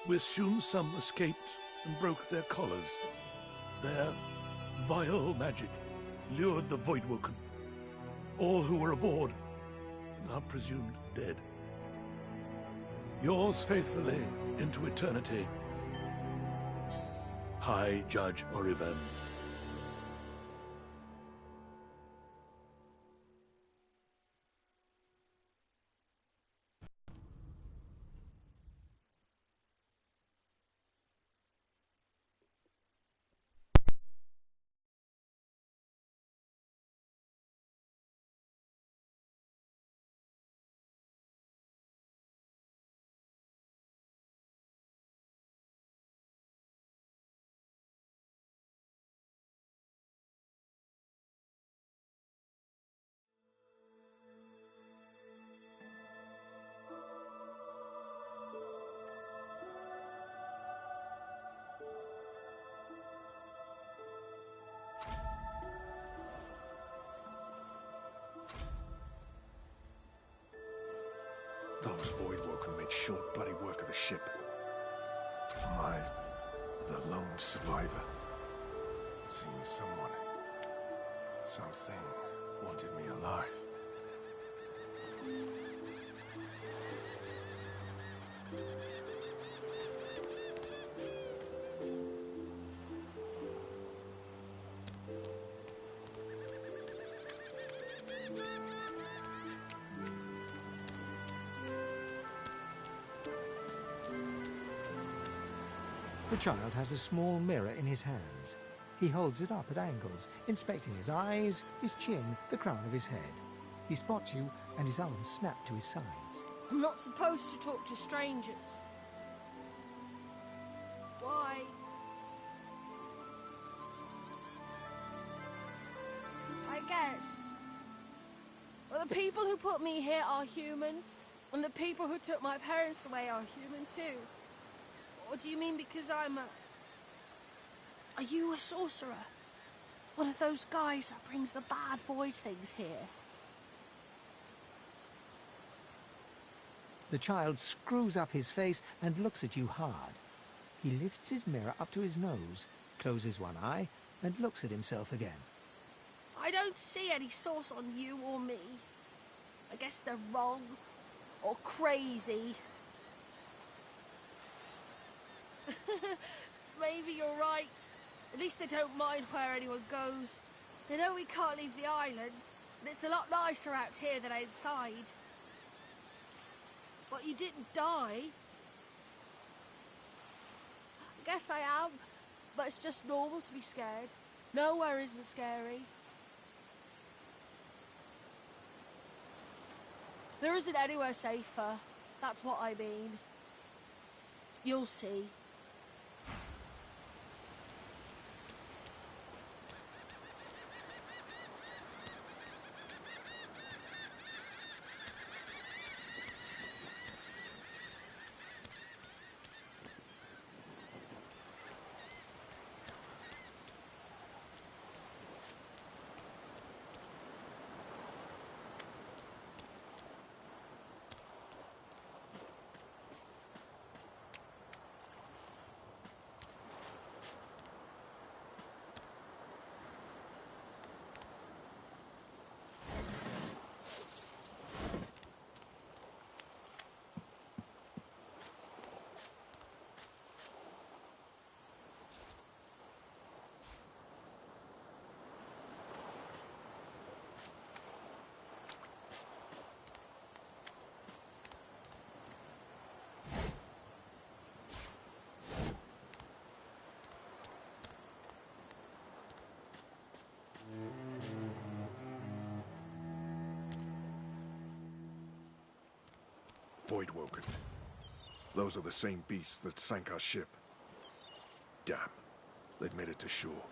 We assume some escaped and broke their collars. Their vile magic lured the Voidwoken. All who were aboard are presumed dead. Yours faithfully into eternity, High Judge Oriven. Those Voidwoken made short bloody work of the ship. Am I the lone survivor? It seems someone, something, wanted me alive. The child has a small mirror in his hands. He holds it up at angles, inspecting his eyes, his chin, the crown of his head. He spots you, and his arms snap to his sides. I'm not supposed to talk to strangers. Why? I guess. Well, the people who put me here are human, and the people who took my parents away are human too. Or do you mean because I'm a... Are you a sorcerer? One of those guys that brings the bad void things here? The child screws up his face and looks at you hard. He lifts his mirror up to his nose, closes one eye, and looks at himself again. I don't see any source on you or me. I guess they're wrong. Or crazy. Maybe you're right. At least they don't mind where anyone goes. They know we can't leave the island, and it's a lot nicer out here than outside. But you didn't die. I guess I am, but it's just normal to be scared. Nowhere isn't scary. There isn't anywhere safer. That's what I mean. You'll see. Voidwoken. Those are the same beasts that sank our ship. Damn. They've made it to shore.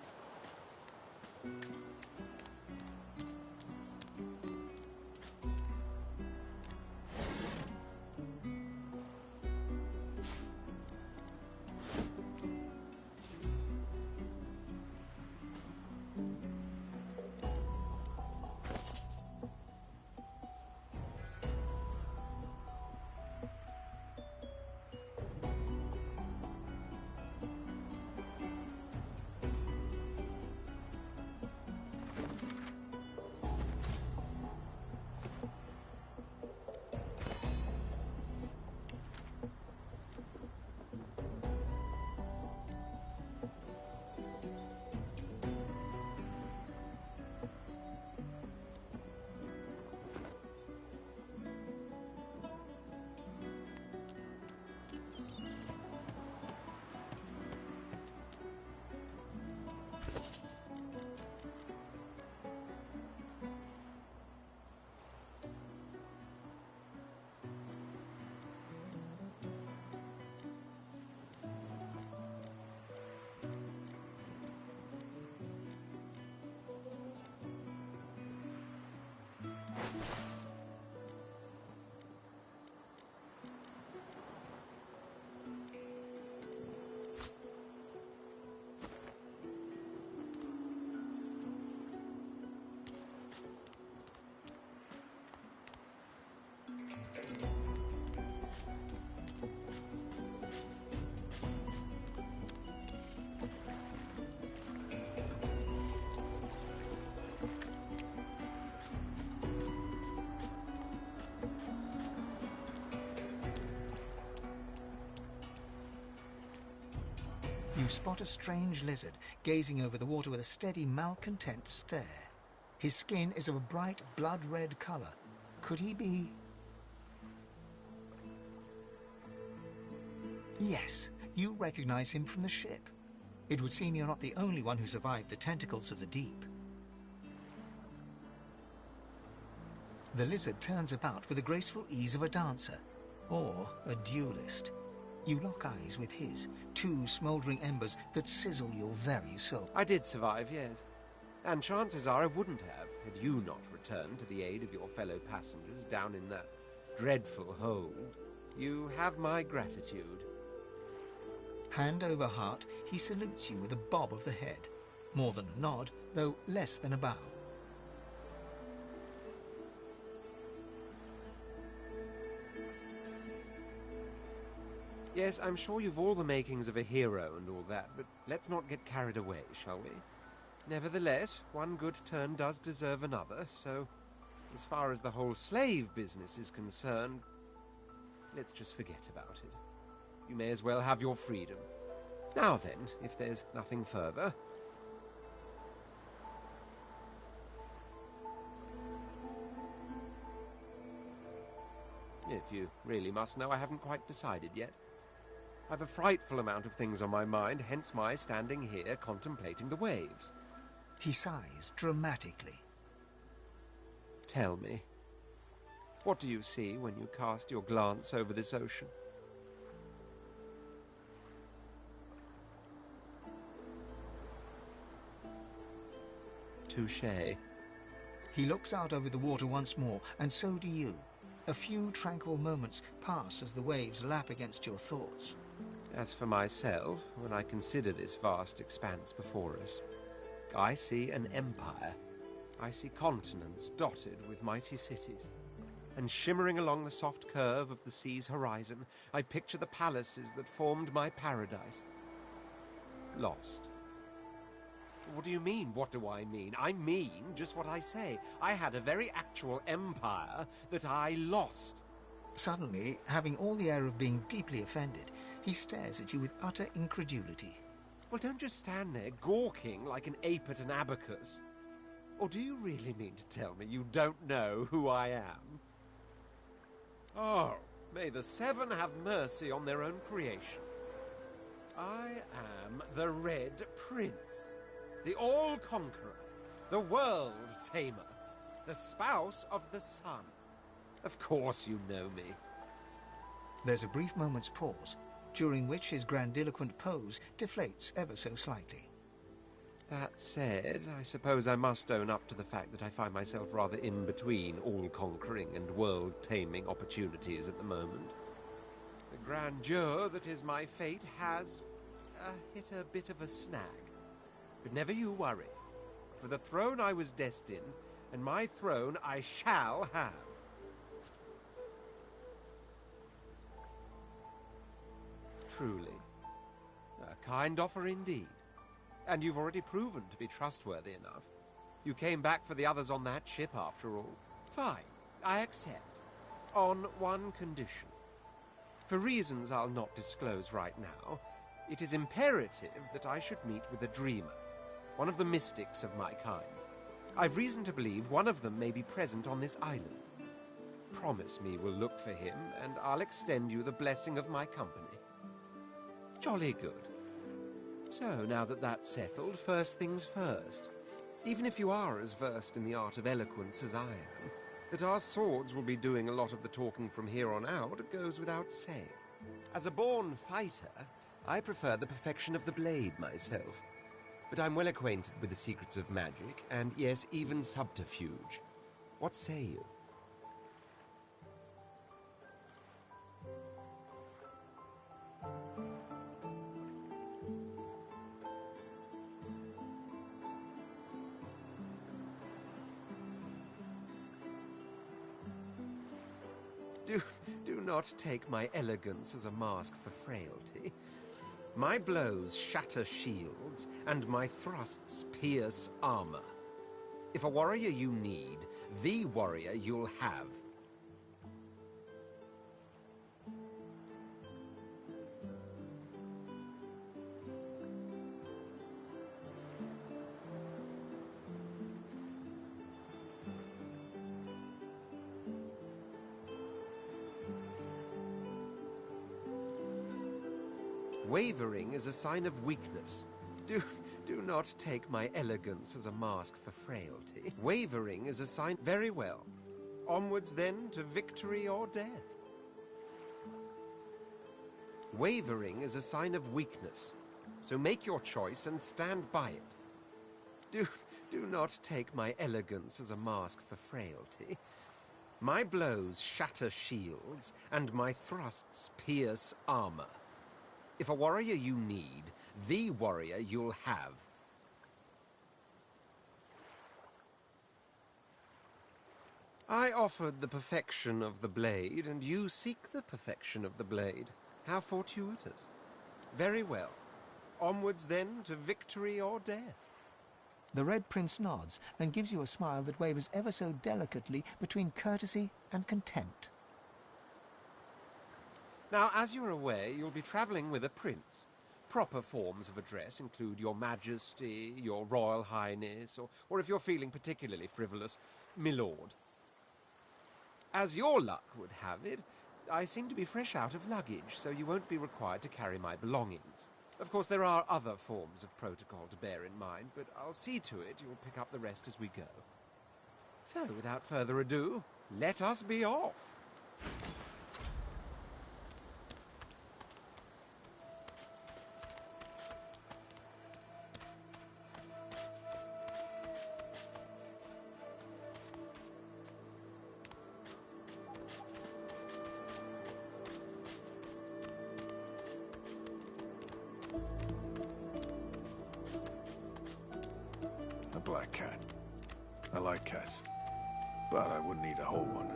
You spot a strange lizard gazing over the water with a steady, malcontent stare. His skin is of a bright, blood-red colour. Could he be... Yes, you recognize him from the ship. It would seem you're not the only one who survived the tentacles of the deep. The lizard turns about with the graceful ease of a dancer, or a duelist. You lock eyes with his, two smouldering embers that sizzle your very soul. I did survive, yes. And chances are I wouldn't have, had you not returned to the aid of your fellow passengers down in that dreadful hold. You have my gratitude. Hand over heart, he salutes you with a bob of the head. More than a nod, though less than a bow. Yes, I'm sure you've all the makings of a hero and all that, but let's not get carried away, shall we? Nevertheless, one good turn does deserve another, so as far as the whole slave business is concerned, let's just forget about it. You may as well have your freedom. Now then, if there's nothing further... If you really must know, I haven't quite decided yet. I've a frightful amount of things on my mind, hence my standing here contemplating the waves. He sighs dramatically. Tell me, what do you see when you cast your glance over this ocean? Touché. He looks out over the water once more, and so do you. A few tranquil moments pass as the waves lap against your thoughts. As for myself, when I consider this vast expanse before us, I see an empire. I see continents dotted with mighty cities. And shimmering along the soft curve of the sea's horizon, I picture the palaces that formed my paradise. Lost. What do you mean, what do I mean? I mean just what I say. I had a very actual empire that I lost. Suddenly, having all the air of being deeply offended, he stares at you with utter incredulity. Well, don't just stand there gawking like an ape at an abacus. Or do you really mean to tell me you don't know who I am? Oh, may the Seven have mercy on their own creation. I am the Red Prince, the All-Conqueror, the World-Tamer, the spouse of the Sun. Of course you know me. There's a brief moment's pause, during which his grandiloquent pose deflates ever so slightly. That said, I suppose I must own up to the fact that I find myself rather in between all-conquering and world-taming opportunities at the moment. The grandeur that is my fate has hit a bit of a snag. But never you worry. For the throne I was destined, and my throne I shall have. Truly. A kind offer indeed. And you've already proven to be trustworthy enough. You came back for the others on that ship after all. Fine, I accept. On one condition. For reasons I'll not disclose right now, it is imperative that I should meet with a dreamer. One of the mystics of my kind. I've reason to believe one of them may be present on this island. Promise me we'll look for him, and I'll extend you the blessing of my company. Jolly good. So, now that that's settled, first things first. Even if you are as versed in the art of eloquence as I am, that our swords will be doing a lot of the talking from here on out goes without saying. As a born fighter, I prefer the perfection of the blade myself. But I'm well acquainted with the secrets of magic, and yes, even subterfuge. What say you? Do not take my elegance as a mask for frailty. My blows shatter shields, and my thrusts pierce armor. If a warrior you need, the warrior you'll have. Wavering is a sign of weakness. Do not take my elegance as a mask for frailty. Wavering is a sign... Very well. Onwards then to victory or death. Wavering is a sign of weakness. So make your choice and stand by it. Do not take my elegance as a mask for frailty. My blows shatter shields, and my thrusts pierce armor. If a warrior you need, the warrior you'll have. I offered the perfection of the blade, and you seek the perfection of the blade. How fortuitous. Very well. Onwards then to victory or death. The Red Prince nods and gives you a smile that wavers ever so delicately between courtesy and contempt. Now, as you're aware, you'll be travelling with a prince. Proper forms of address include Your Majesty, Your Royal Highness, or if you're feeling particularly frivolous, Milord. As your luck would have it, I seem to be fresh out of luggage, so you won't be required to carry my belongings. Of course, there are other forms of protocol to bear in mind, but I'll see to it you'll pick up the rest as we go. So, without further ado, let us be off. A black cat. I like cats, but I wouldn't eat a whole one.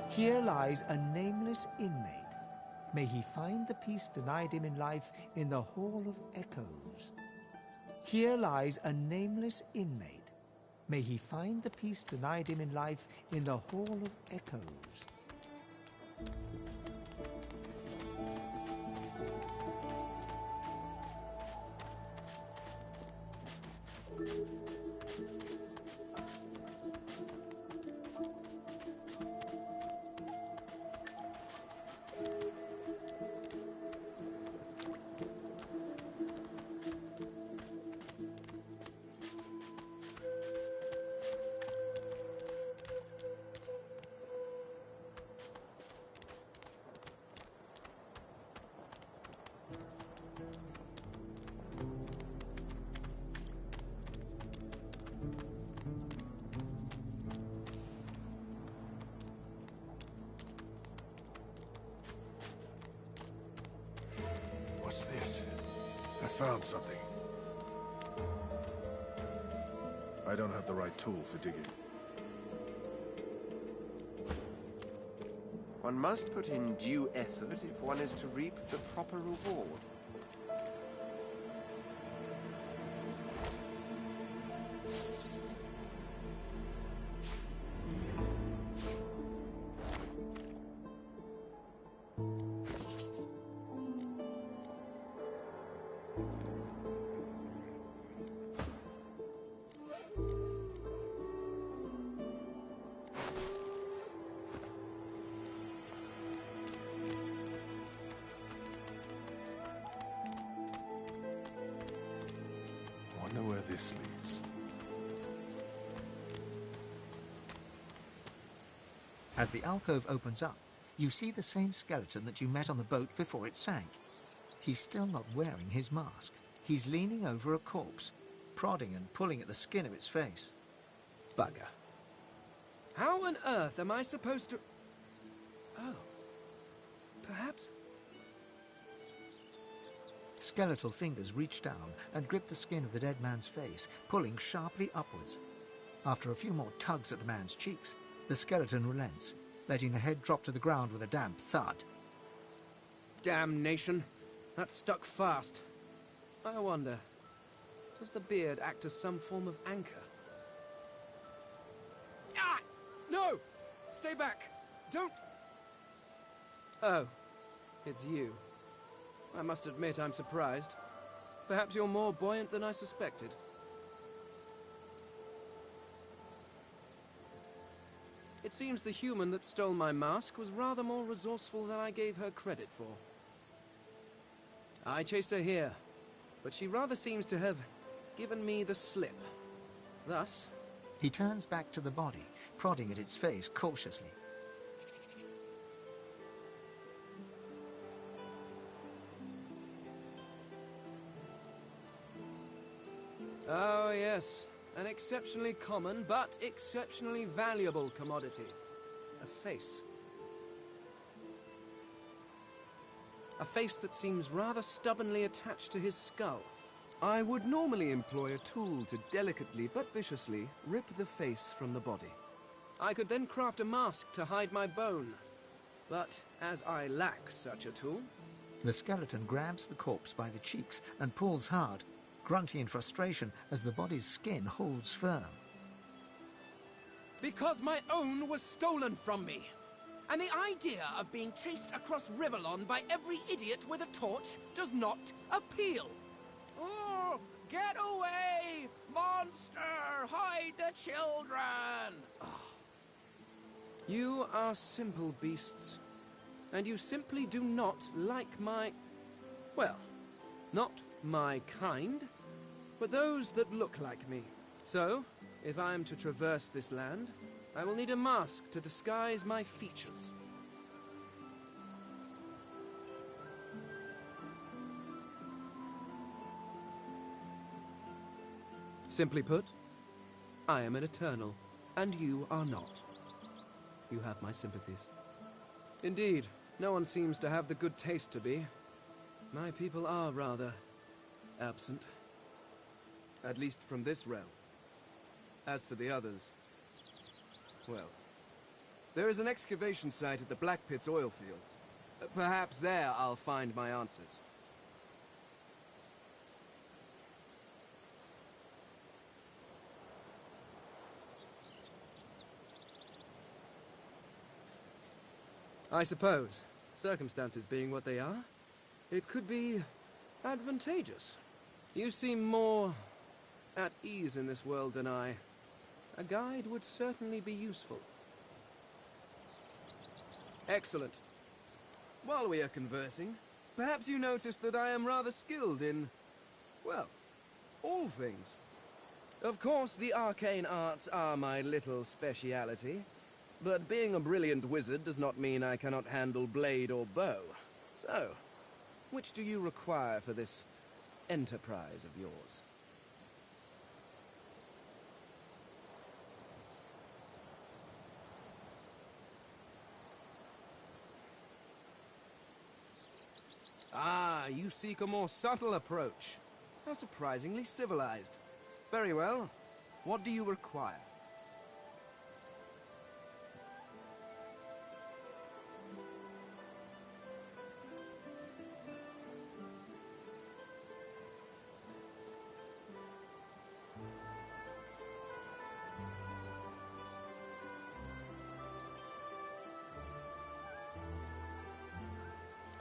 Here lies a nameless inmate. May he find the peace denied him in life in the Hall of Echoes. Here lies a nameless inmate. May he find the peace denied him in life in the Hall of Echoes. What's this? I found something. I don't have the right tool for digging. One must put in due effort if one is to reap the proper reward. Wonder where this leads. As the alcove opens up, you see the same skeleton that you met on the boat before it sank. He's still not wearing his mask. He's leaning over a corpse, prodding and pulling at the skin of its face. Bugger. How on earth am I supposed to... Oh. Perhaps... Skeletal fingers reach down and grip the skin of the dead man's face, pulling sharply upwards. After a few more tugs at the man's cheeks, the skeleton relents, letting the head drop to the ground with a damp thud. Damnation! That stuck fast. I wonder, does the beard act as some form of anchor? Ah! No! Stay back! Don't... Oh, it's you. I must admit I'm surprised. Perhaps you're more buoyant than I suspected. It seems the human that stole my mask was rather more resourceful than I gave her credit for. I chased her here, but she rather seems to have given me the slip. Thus... He turns back to the body, prodding at its face cautiously. Oh, yes. An exceptionally common, but exceptionally valuable commodity. A face. A face that seems rather stubbornly attached to his skull. I would normally employ a tool to delicately but viciously rip the face from the body. I could then craft a mask to hide my bone. But as I lack such a tool... The skeleton grabs the corpse by the cheeks and pulls hard, grunting in frustration as the body's skin holds firm. Because my own was stolen from me. And the idea of being chased across Rivellon by every idiot with a torch does not appeal. Oh, get away! Monster! Hide the children! Oh. You are simple beasts. And you simply do not like my... Well, not my kind, but those that look like me. So, if I am to traverse this land, I will need a mask to disguise my features. Simply put, I am an Eternal, and you are not. You have my sympathies. Indeed, no one seems to have the good taste to be. My people are rather absent. At least from this realm. As for the others, well, there is an excavation site at the Black Pit's oil fields. Perhaps there I'll find my answers. I suppose, circumstances being what they are, it could be advantageous. You seem more at ease in this world than I. A guide would certainly be useful. Excellent. While we are conversing, perhaps you notice that I am rather skilled in, well, all things. Of course, the arcane arts are my little speciality, but being a brilliant wizard does not mean I cannot handle blade or bow. So, which do you require for this enterprise of yours? Ah, you seek a more subtle approach. How surprisingly civilized. Very well. What do you require?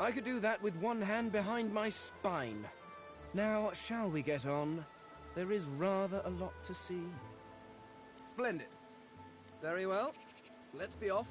I could do that with one hand behind my spine. Now, shall we get on? There is rather a lot to see. Splendid. Very well. Let's be off.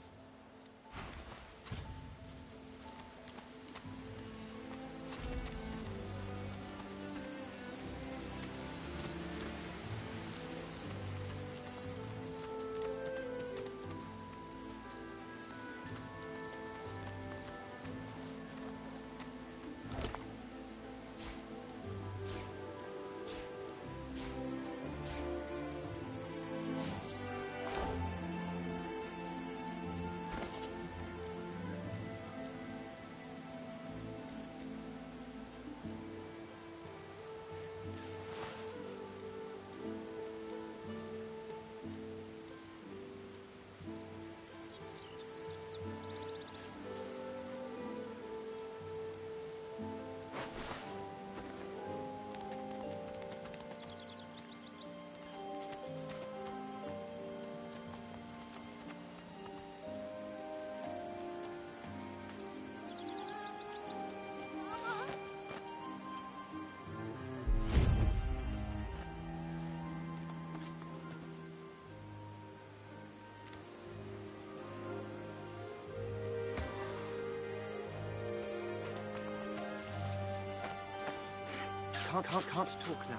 can't talk now.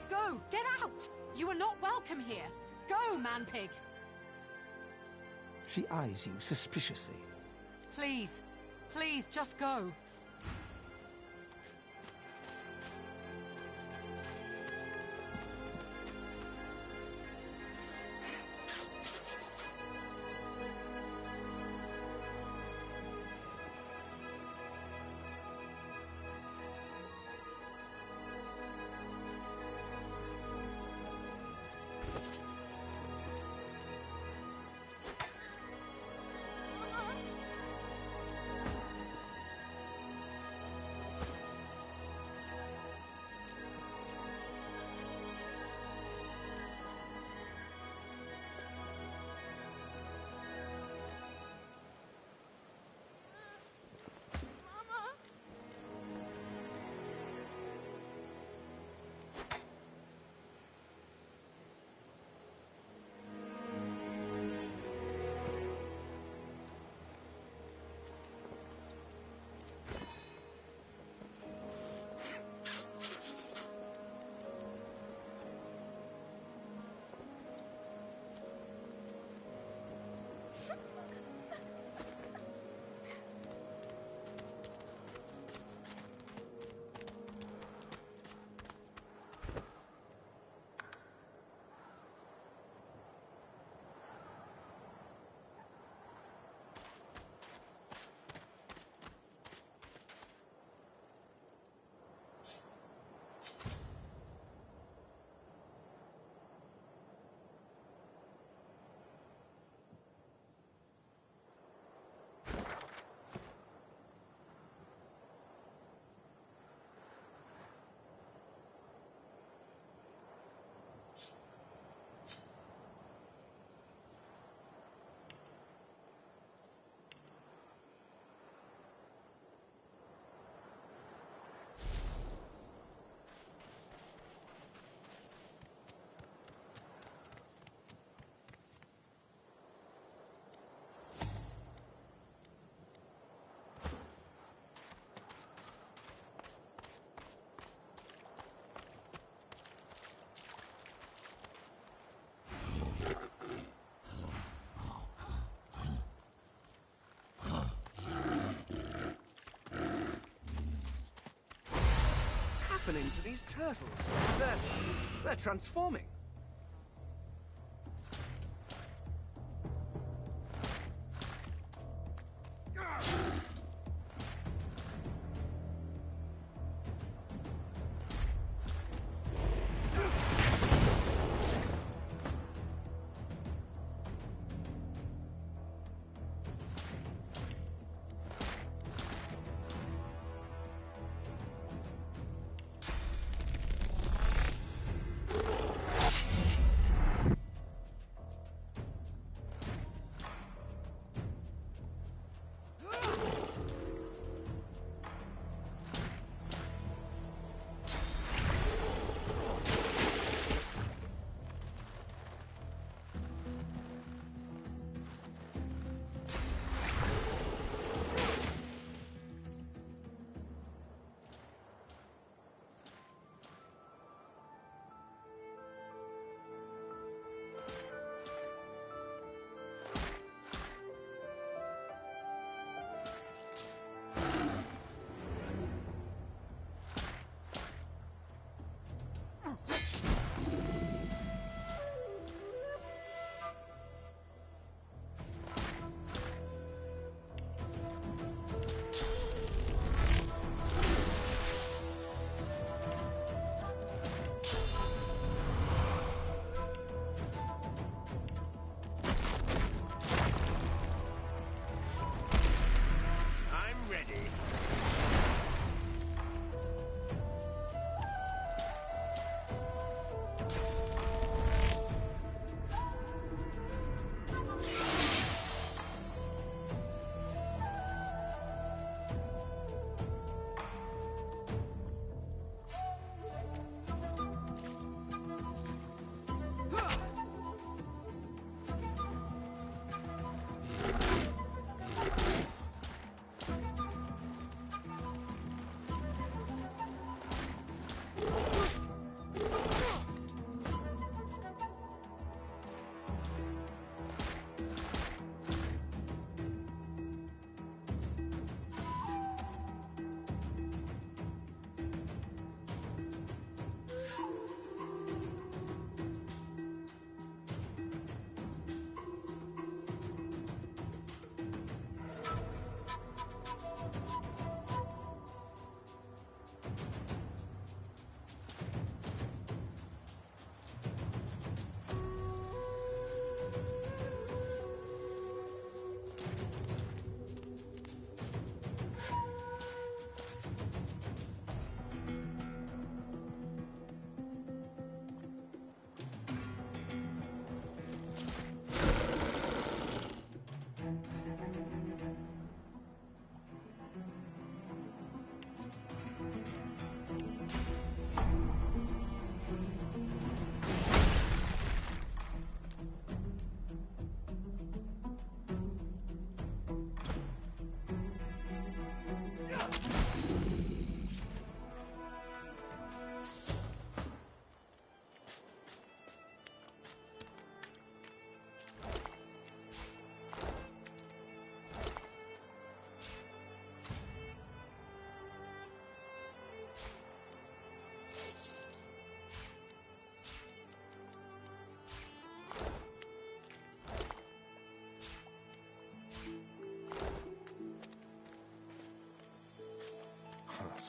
Go! Get out! You are not welcome here. Go, man-pig! She eyes you suspiciously. Please. Please, just go. Happening to these turtles? They're transforming.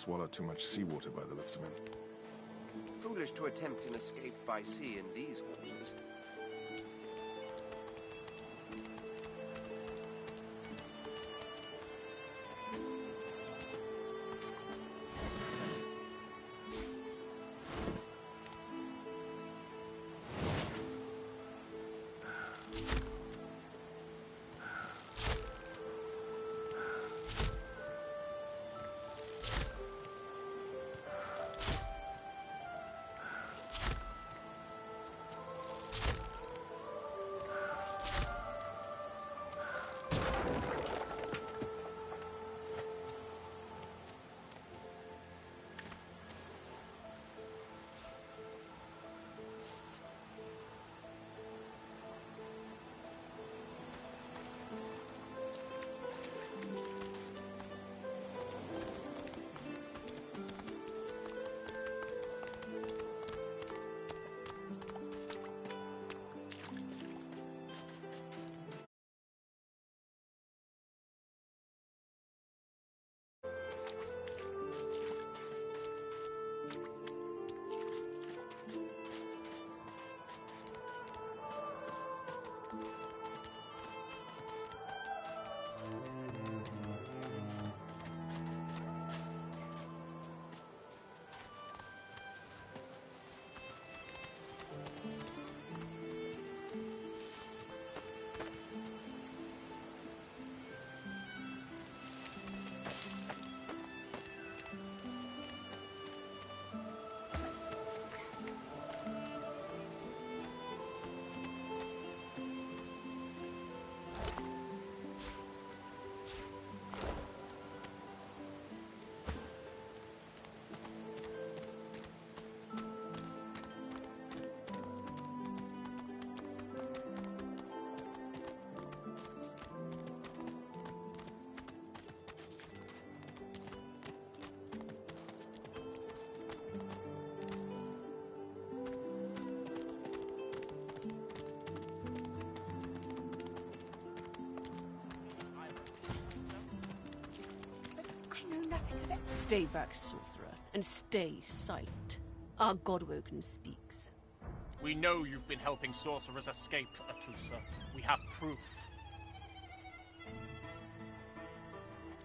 swallowed too much seawater by the looks of him. Foolish to attempt an escape by sea in these waters. Stay back, sorcerer, and stay silent. Our Godwoken speaks. We know you've been helping sorcerers escape, Atusa. We have proof.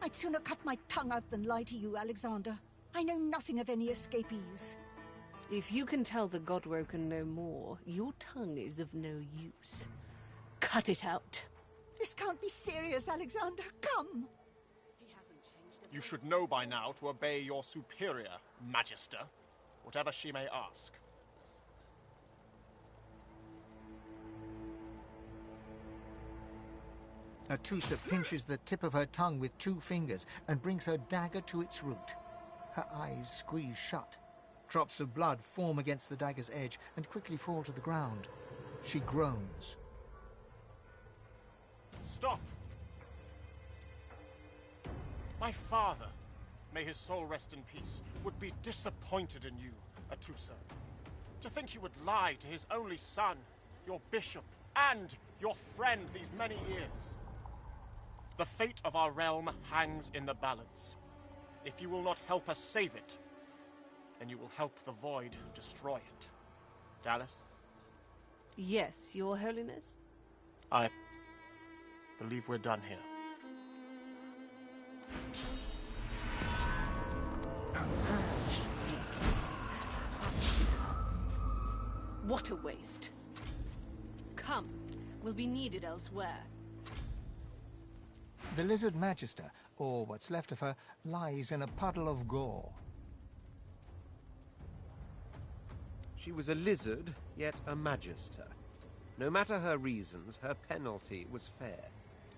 I'd sooner cut my tongue out than lie to you, Alexander. I know nothing of any escapees. If you can tell the Godwoken no more, your tongue is of no use. Cut it out. This can't be serious, Alexander. Come! You should know by now to obey your superior, Magister, whatever she may ask. Atusa pinches the tip of her tongue with 2 fingers and brings her dagger to its root. Her eyes squeeze shut. Drops of blood form against the dagger's edge and quickly fall to the ground. She groans. Stop! My father, may his soul rest in peace, would be disappointed in you, Atusa. To think you would lie to his only son, your bishop, and your friend these many years. The fate of our realm hangs in the balance. If you will not help us save it, then you will help the Void destroy it. Dallas? Yes, Your Holiness? I believe we're done here. What a waste. Come, we'll be needed elsewhere. The Lizard Magister, or what's left of her, lies in a puddle of gore. She was a lizard, yet a magister. No matter her reasons, her penalty was fair.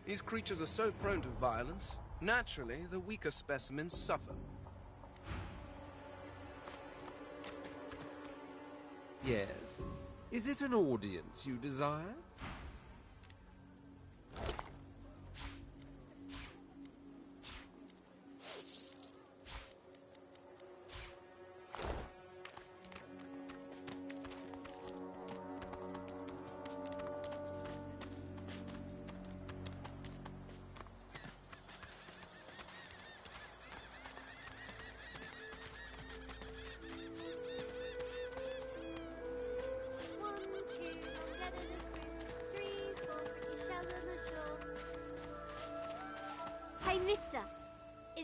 These creatures are so prone to violence. Naturally, the weaker specimens suffer. Yes. Is it an audience you desire?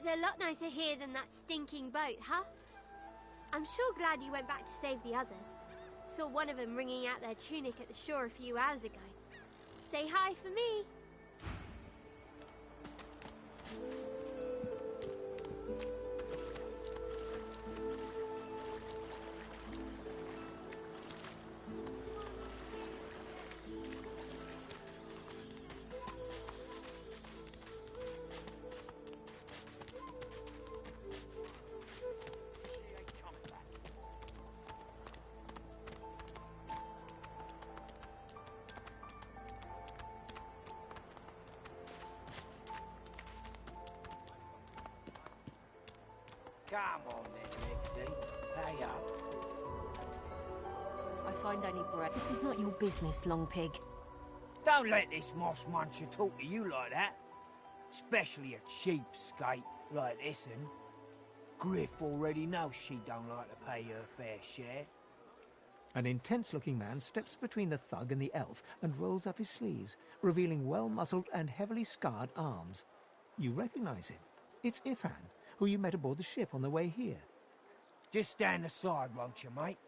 a lot nicer here than that stinking boat, huh? I'm sure glad you went back to save the others. Saw one of them wringing out their tunic at the shore a few hours ago. Say hi for me. Come on then, Lexi. Pay up. I find only bread. This is not your business, Long Pig. Don't let this moss muncher talk to you like that. Especially a cheapskate like this one. Griff already knows she don't like to pay her fair share. An intense-looking man steps between the thug and the elf and rolls up his sleeves, revealing well-muscled and heavily scarred arms. You recognize him. It's Ifan, who you met aboard the ship on the way here. Just stand aside, won't you, mate?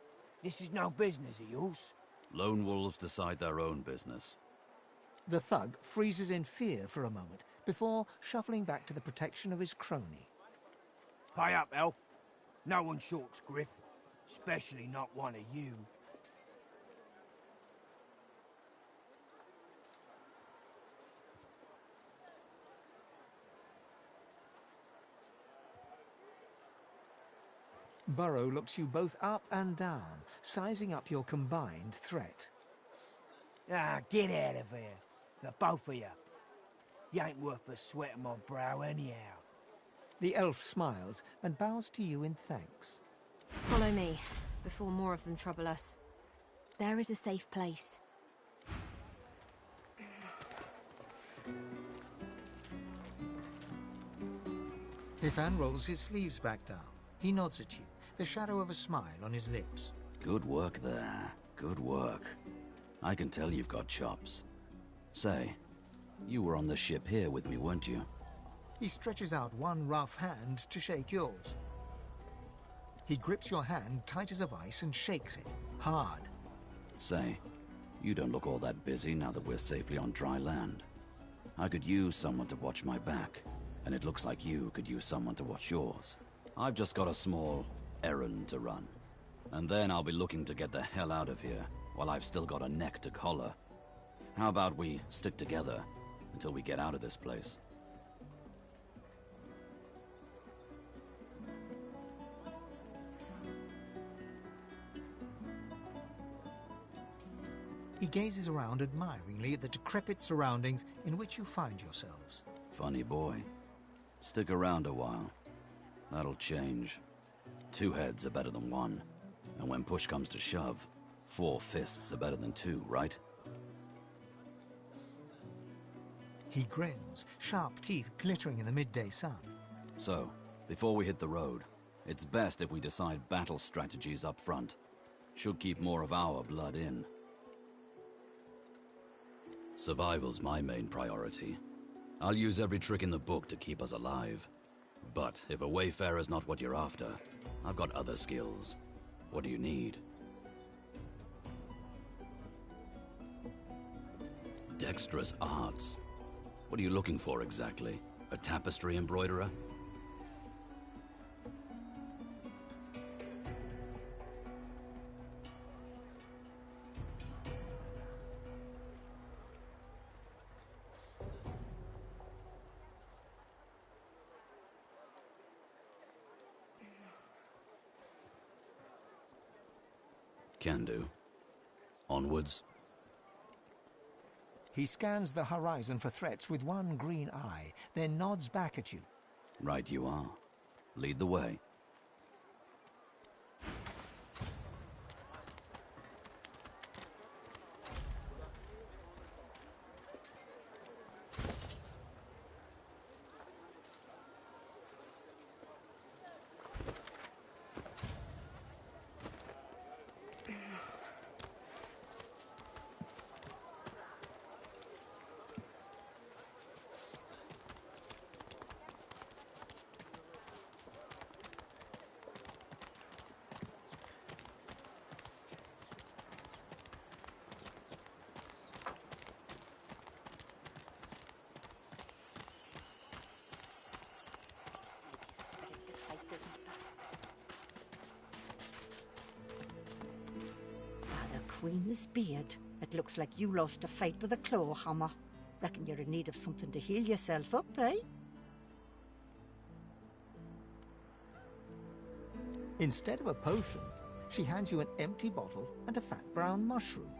This is no business of yours. Lone wolves decide their own business. The thug freezes in fear for a moment before shuffling back to the protection of his crony. Pay up, elf. No one shorts Griff, especially not one of you. Burrow looks you both up and down, sizing up your combined threat. Ah, get out of here. The both of you. You ain't worth the sweat on my brow anyhow. The elf smiles and bows to you in thanks. Follow me, before more of them trouble us. There is a safe place. Ifan rolls his sleeves back down. He nods at you, the shadow of a smile on his lips. Good work there. Good work. I can tell you've got chops. Say, you were on the ship here with me, weren't you? He stretches out one rough hand to shake yours. He grips your hand tight as a vice and shakes it, hard. Say, you don't look all that busy now that we're safely on dry land. I could use someone to watch my back, and it looks like you could use someone to watch yours. I've just got a small errand to run. And then I'll be looking to get the hell out of here, while I've still got a neck to collar. How about we stick together until we get out of this place? He gazes around admiringly at the decrepit surroundings in which you find yourselves. Funny boy. Stick around a while. That'll change. 2 heads are better than 1. And when push comes to shove, 4 fists are better than 2, right? He grins, sharp teeth glittering in the midday sun. So, before we hit the road, it's best if we decide battle strategies up front. Should keep more of our blood in. Survival's my main priority. I'll use every trick in the book to keep us alive. But if a wayfarer's not what you're after, I've got other skills. What do you need? Dexterous arts. What are you looking for exactly? A tapestry embroiderer? Can do. Onwards. He scans the horizon for threats with one green eye, then nods back at you. Right you are. Lead the way. Queen's beard. It looks like you lost a fight with a claw hammer. Reckon you're in need of something to heal yourself up, eh? Instead of a potion, she hands you an empty bottle and a fat brown mushroom.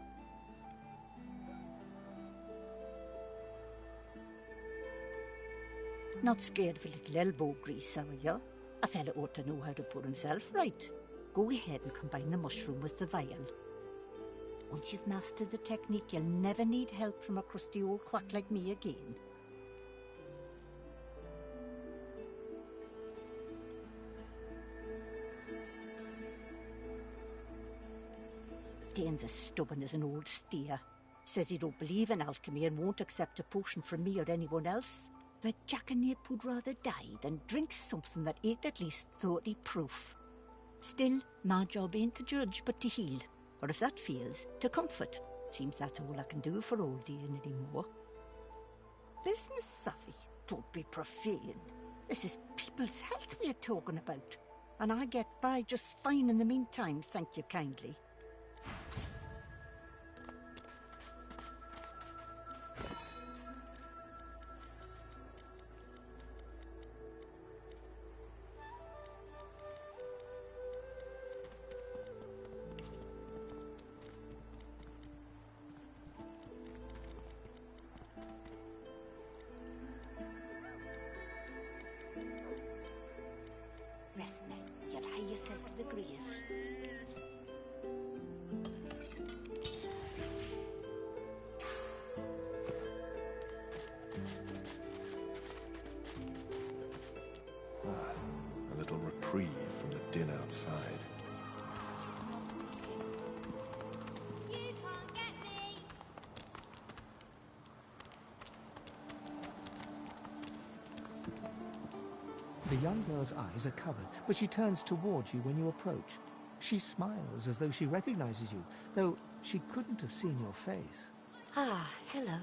Not scared of a little elbow grease, are you? A fella ought to know how to put himself right. Go ahead and combine the mushroom with the vial. Once you've mastered the technique, you'll never need help from a crusty old quack like me again. Dane's as stubborn as an old steer. Says he don't believe in alchemy and won't accept a potion from me or anyone else. But Jackanap would rather die than drink something that ain't at least 30 proof. Still, my job ain't to judge, but to heal. Or if that fails, to comfort. Seems that's all I can do for old Dane anymore. Business savvy. Don't be profane. This is people's health we're talking about. And I get by just fine in the meantime, thank you kindly. Rest now. You'll hie yourself to the grave. A little reprieve from the din outside. You can't get me! The young girl's eyes are covered, but she turns towards you when you approach. She smiles as though she recognizes you, though she couldn't have seen your face. Ah, hello.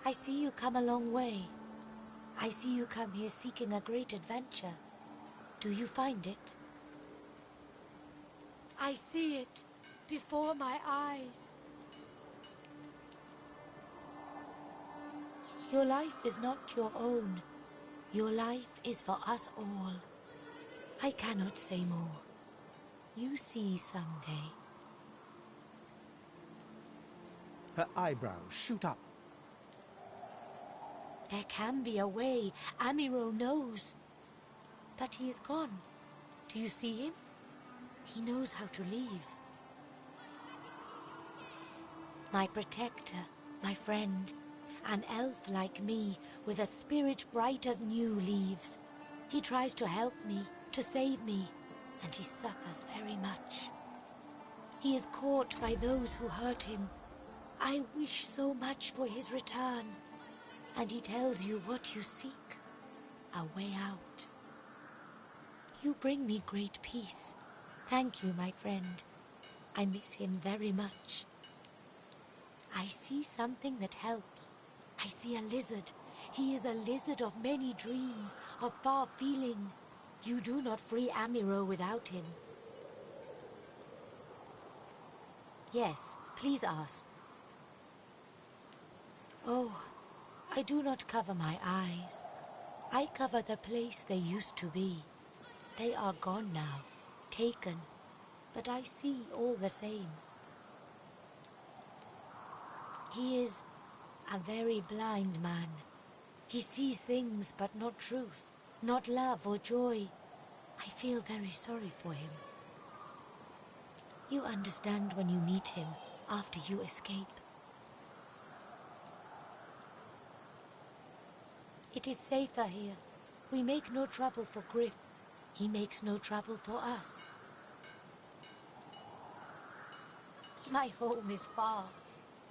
I see you come a long way. I see you come here seeking a great adventure. Do you find it? I see it before my eyes. Your life is not your own. Your life is for us all. I cannot say more. You see someday. Her eyebrows shoot up. There can be a way. Amiro knows. But he is gone. Do you see him? He knows how to leave. My protector, my friend, an elf like me, with a spirit bright as new leaves. He tries to help me, to save me, and he suffers very much. He is caught by those who hurt him. I wish so much for his return. And he tells you what you seek, a way out. You bring me great peace. Thank you, my friend. I miss him very much. I see something that helps. I see a lizard. He is a lizard of many dreams, of far feeling. You do not free Amiro without him. Yes, please ask. Oh, I do not cover my eyes. I cover the place they used to be. They are gone now, taken, but I see all the same. He is a very blind man. He sees things but not truth, not love or joy. I feel very sorry for him. You understand when you meet him after you escape. It is safer here. We make no trouble for Griff. He makes no trouble for us. My home is far.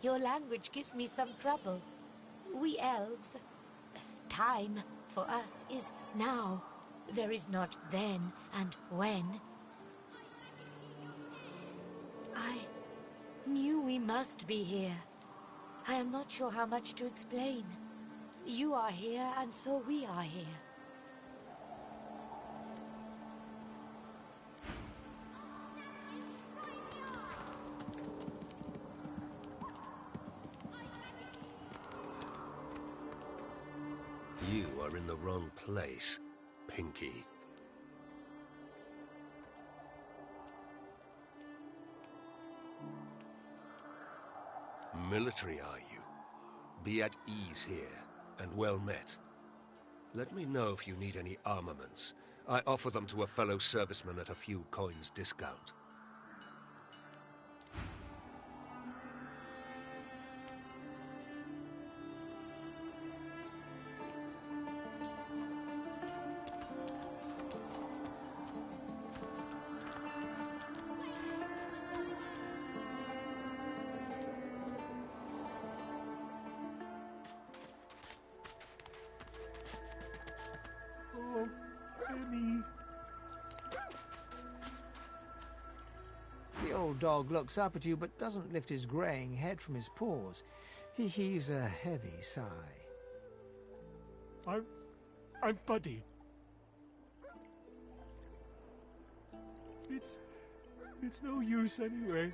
Your language gives me some trouble. We elves... Time, for us, is now. There is not then and when. I knew we must be here. I am not sure how much to explain. You are here, and so we are here. You are in the wrong place, Pinky. Military, are you? Be at ease here, and well met. Let me know if you need any armaments. I offer them to a fellow serviceman at a few coins discount. Oh, Emmy. The old dog looks up at you but doesn't lift his greying head from his paws. He heaves a heavy sigh. I'm Buddy. It's no use anyway.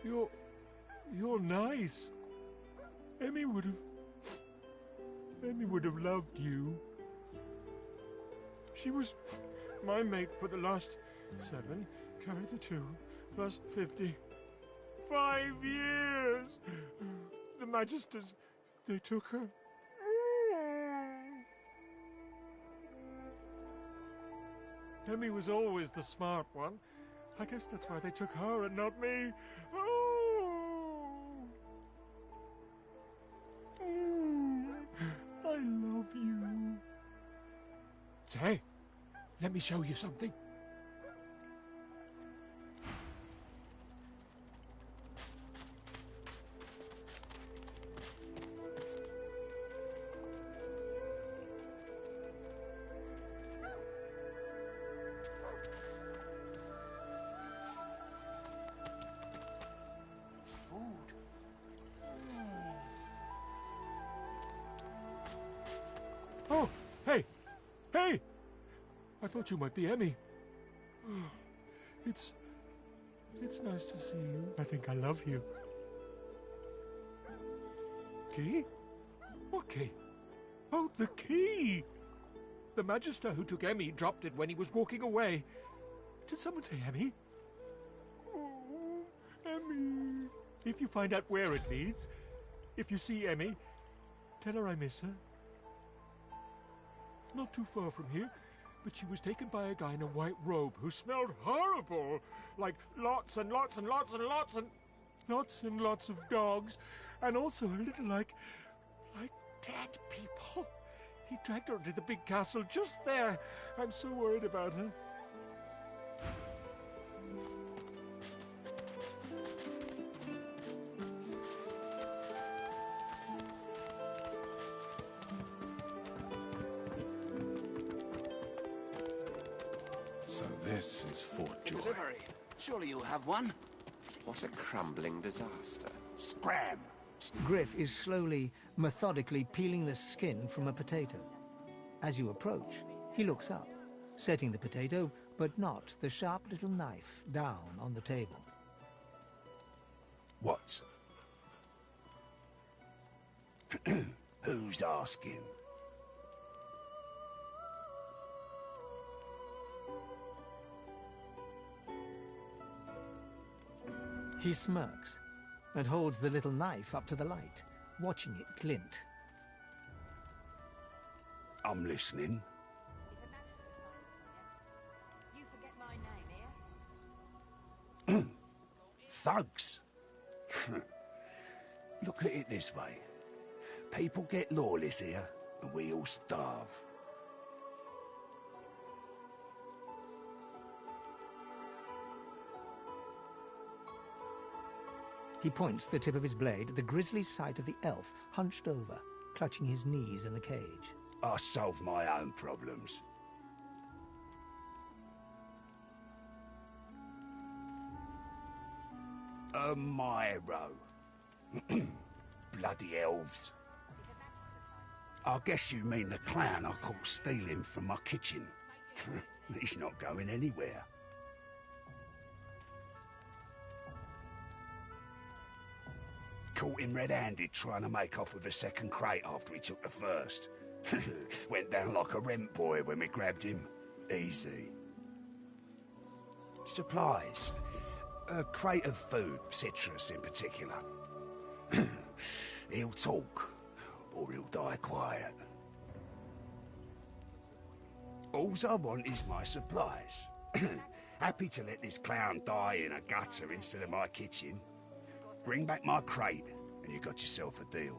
You're nice. Emmy would have loved you. She was my mate for the last 7, carry the 2, plus 50. 5 years! The Magisters, they took her. Emmy was always the smart one. I guess that's why they took her and not me. Oh! I love you. Say, let me show you something. Oh, hey! Hey! I thought you might be Emmy. It's nice to see you. I think I love you. Key? What key? Oh, the key! The Magister who took Emmy dropped it when he was walking away. Did someone say Emmy? Oh, Emmy. If you find out where it leads, if you see Emmy, tell her I miss her. Not too far from here, but she was taken by a guy in a white robe who smelled horrible. Like lots and lots and lots and lots and lots and lots of dogs. And also a little like dead people. He dragged her to the big castle just there. I'm so worried about her. So this is Fort Joy. Delivery. Surely you'll have one. What a crumbling disaster. Scram! Griff is slowly, methodically peeling the skin from a potato. As you approach, he looks up, setting the potato, but not the sharp little knife, down on the table. What? Who's asking? He smirks and holds the little knife up to the light, watching it glint. I'm listening. You forget my name here. Thugs? Look at it this way. People get lawless here, and we all starve. He points the tip of his blade at the grisly sight of the elf hunched over, clutching his knees in the cage. I solve my own problems. A Myro. Bloody elves. I guess you mean the clown I caught stealing from my kitchen. He's not going anywhere. caught him red-handed trying to make off with a second crate after he took the first. Went down like a rent boy when we grabbed him. Easy. Supplies. A crate of food, citrus in particular. He'll talk, or he'll die quiet. All I want is my supplies. Happy to let this clown die in a gutter instead of my kitchen. Bring back my crate, and you got yourself a deal.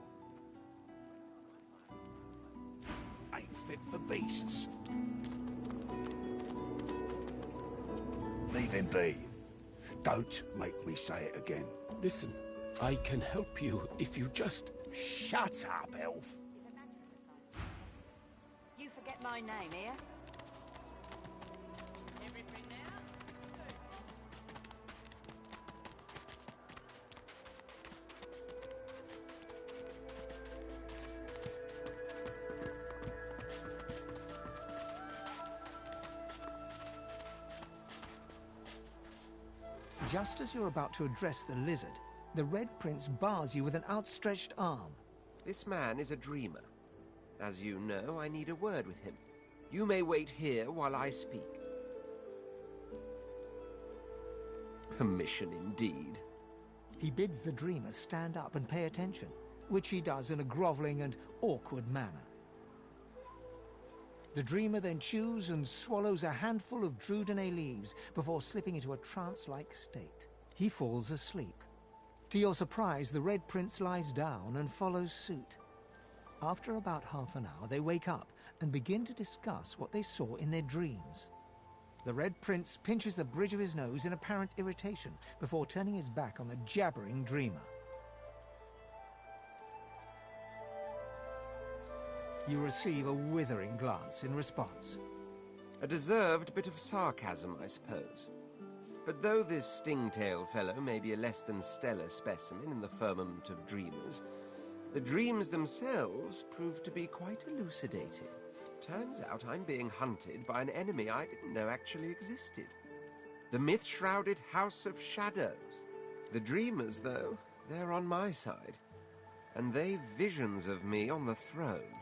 Ain't fit for beasts. Leave him be. Don't make me say it again. Listen, I can help you if you just... Shut up, elf. You forget my name here? Just as you're about to address the lizard, the Red Prince bars you with an outstretched arm. This man is a dreamer. As you know, I need a word with him. You may wait here while I speak. Permission indeed. He bids the dreamer stand up and pay attention, which he does in a grovelling and awkward manner. The dreamer then chews and swallows a handful of Drudene leaves before slipping into a trance-like state. He falls asleep. To your surprise, the Red Prince lies down and follows suit. After about half an hour, they wake up and begin to discuss what they saw in their dreams. The Red Prince pinches the bridge of his nose in apparent irritation before turning his back on the jabbering dreamer. You receive a withering glance in response. A deserved bit of sarcasm, I suppose. But though this sting-tailed fellow may be a less than stellar specimen in the firmament of dreamers, the dreams themselves prove to be quite elucidating. Turns out I'm being hunted by an enemy I didn't know actually existed. The myth-shrouded House of Shadows. The dreamers, though, they're on my side. And they've visions of me on the throne.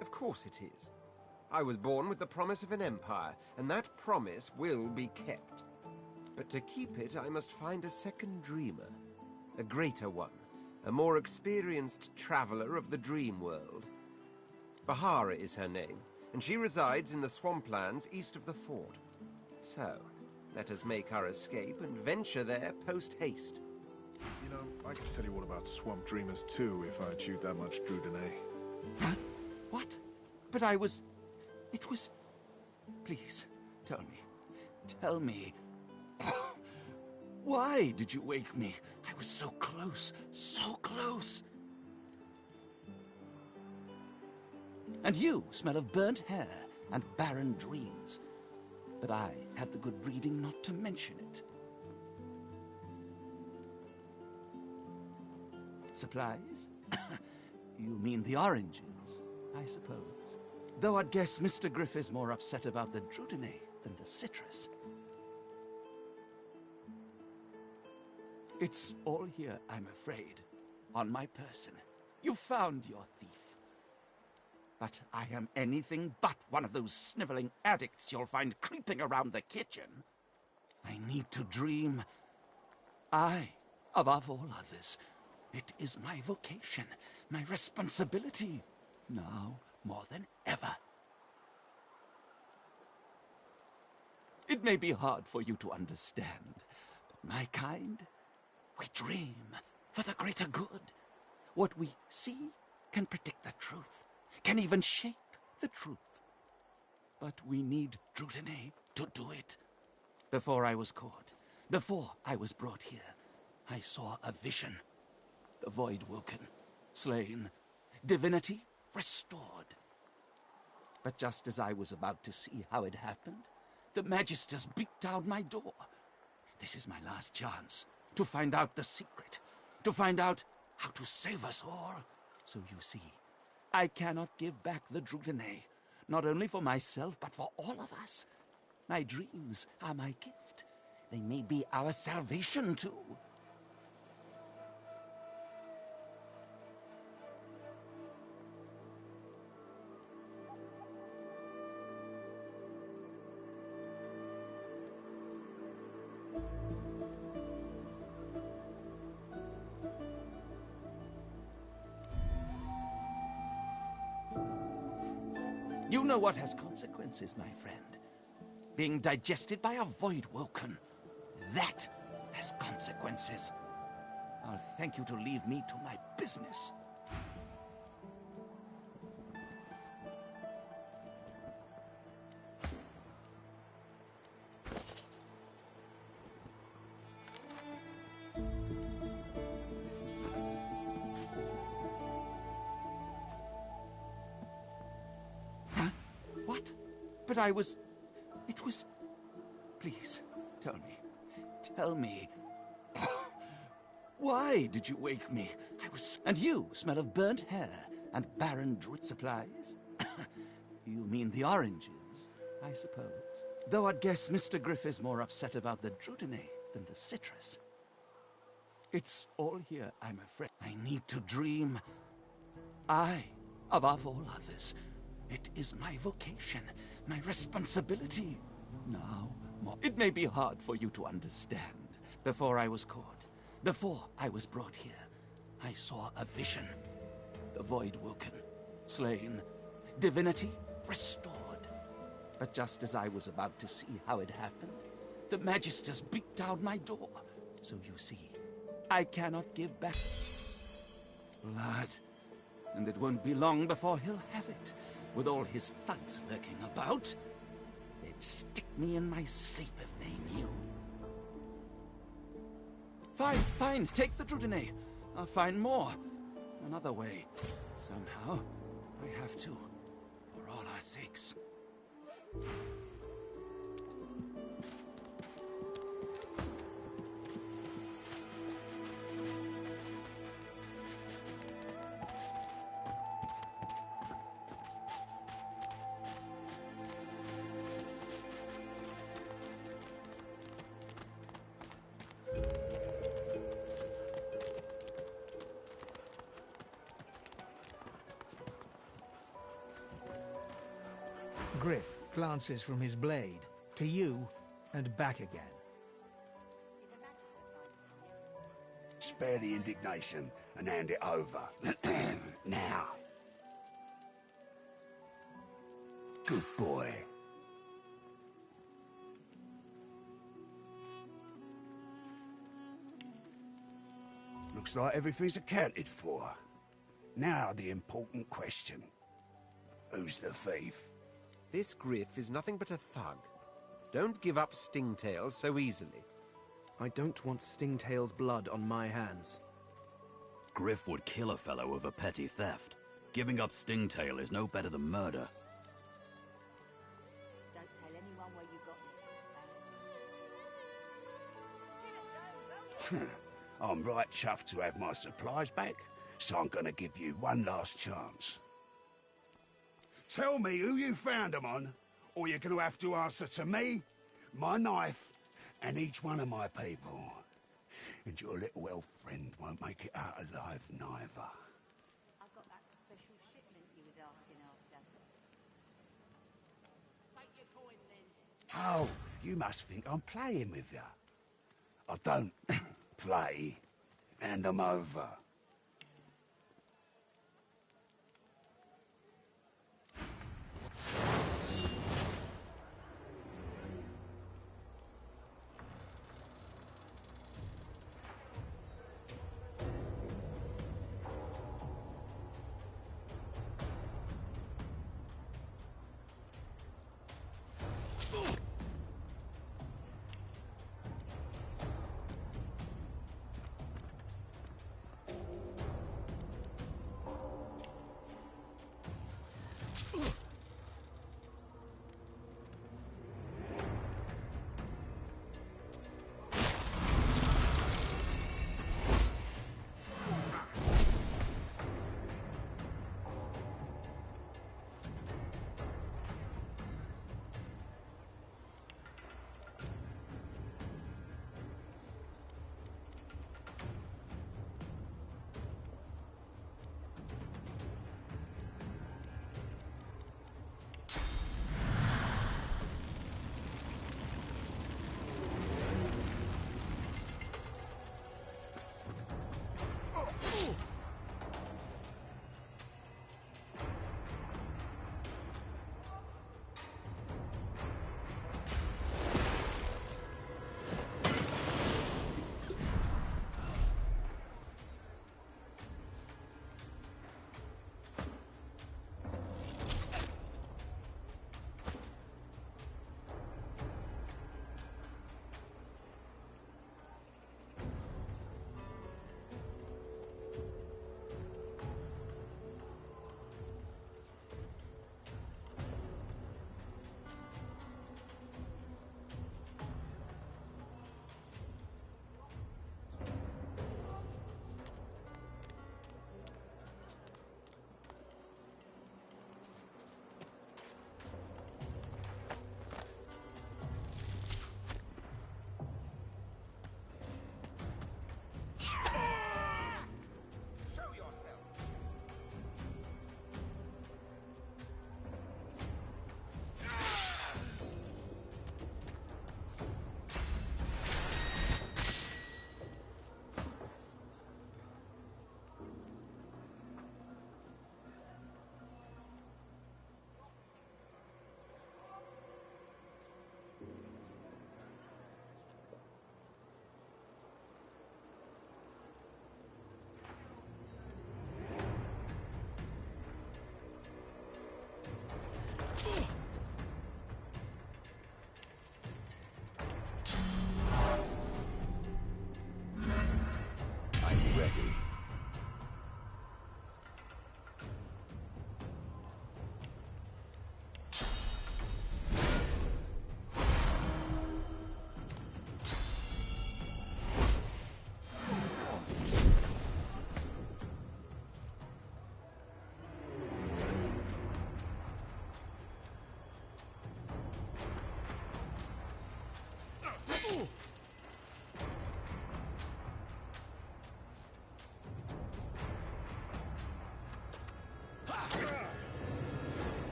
Of course it is. I was born with the promise of an empire, and that promise will be kept. But to keep it, I must find a second dreamer. A greater one. A more experienced traveler of the dream world. Bahara is her name, and she resides in the swamplands east of the fort. So, let us make our escape and venture there post-haste. You know, I could tell you all about swamp dreamers too if I chewed that much Drudene. What? But I was... It was... Please, tell me. Tell me. Why did you wake me? I was so close, so close. And you smell of burnt hair and barren dreams. But I had the good breeding not to mention it. Supplies? You mean the oranges, I suppose. Though I'd guess Mr. Griff is more upset about the Drudene than the citrus. It's all here, I'm afraid, on my person. You found your thief. But I am anything but one of those sniveling addicts you'll find creeping around the kitchen. I need to dream. I, above all others, it is my vocation, my responsibility, now more than ever. It may be hard for you to understand, but my kind, we dream for the greater good. What we see can predict the truth, can even shape the truth. But we need Drudene to do it. Before I was caught, before I was brought here, I saw a vision. The void woken, slain, divinity restored. But just as I was about to see how it happened, the Magisters beat down my door. This is my last chance to find out the secret, to find out how to save us all. So you see, I cannot give back the Drudene, not only for myself, but for all of us. My dreams are my gift. They may be our salvation, too. You know what has consequences, my friend. Being digested by a void woken. That has consequences. I'll thank you to leave me to my business. Huh? What? But I was... It was... Please, tell me. Tell me. Why did you wake me? I was... And you smell of burnt hair and barren druid supplies? You mean the oranges, I suppose. Though I'd guess Mr. Griff is more upset about the Drudene than the citrus. It's all here, I'm afraid. I need to dream. I, above all others. It is my vocation, my responsibility. Now, more. It may be hard for you to understand. Before I was caught, before I was brought here, I saw a vision. The void woken, slain, divinity restored. But just as I was about to see how it happened, the Magisters beat down my door. So you see, I cannot give back blood. And it won't be long before he'll have it. With all his thugs lurking about, they'd stick me in my sleep if they knew. Fine, take the Drudene. I'll find more. Another way. Somehow, I have to. For all our sakes. Griff glances from his blade to you and back again. Spare the indignation and hand it over. Now. Good boy. Looks like everything's accounted for. Now the important question. Who's the thief? This Griff is nothing but a thug. Don't give up Stingtails so easily. I don't want Stingtail's blood on my hands. Griff would kill a fellow over petty theft. Giving up Stingtail is no better than murder. Don't tell anyone where you got this. I'm right chuffed to have my supplies back, so I'm gonna give you one last chance. Tell me who you found them on, or you're gonna have to answer to me, my knife, and each one of my people. And your little elf friend won't make it out alive neither. I've got that special shipment you was asking after. Take your coin then. Oh, you must think I'm playing with you. I don't play. Hand them over.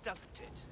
doesn't it?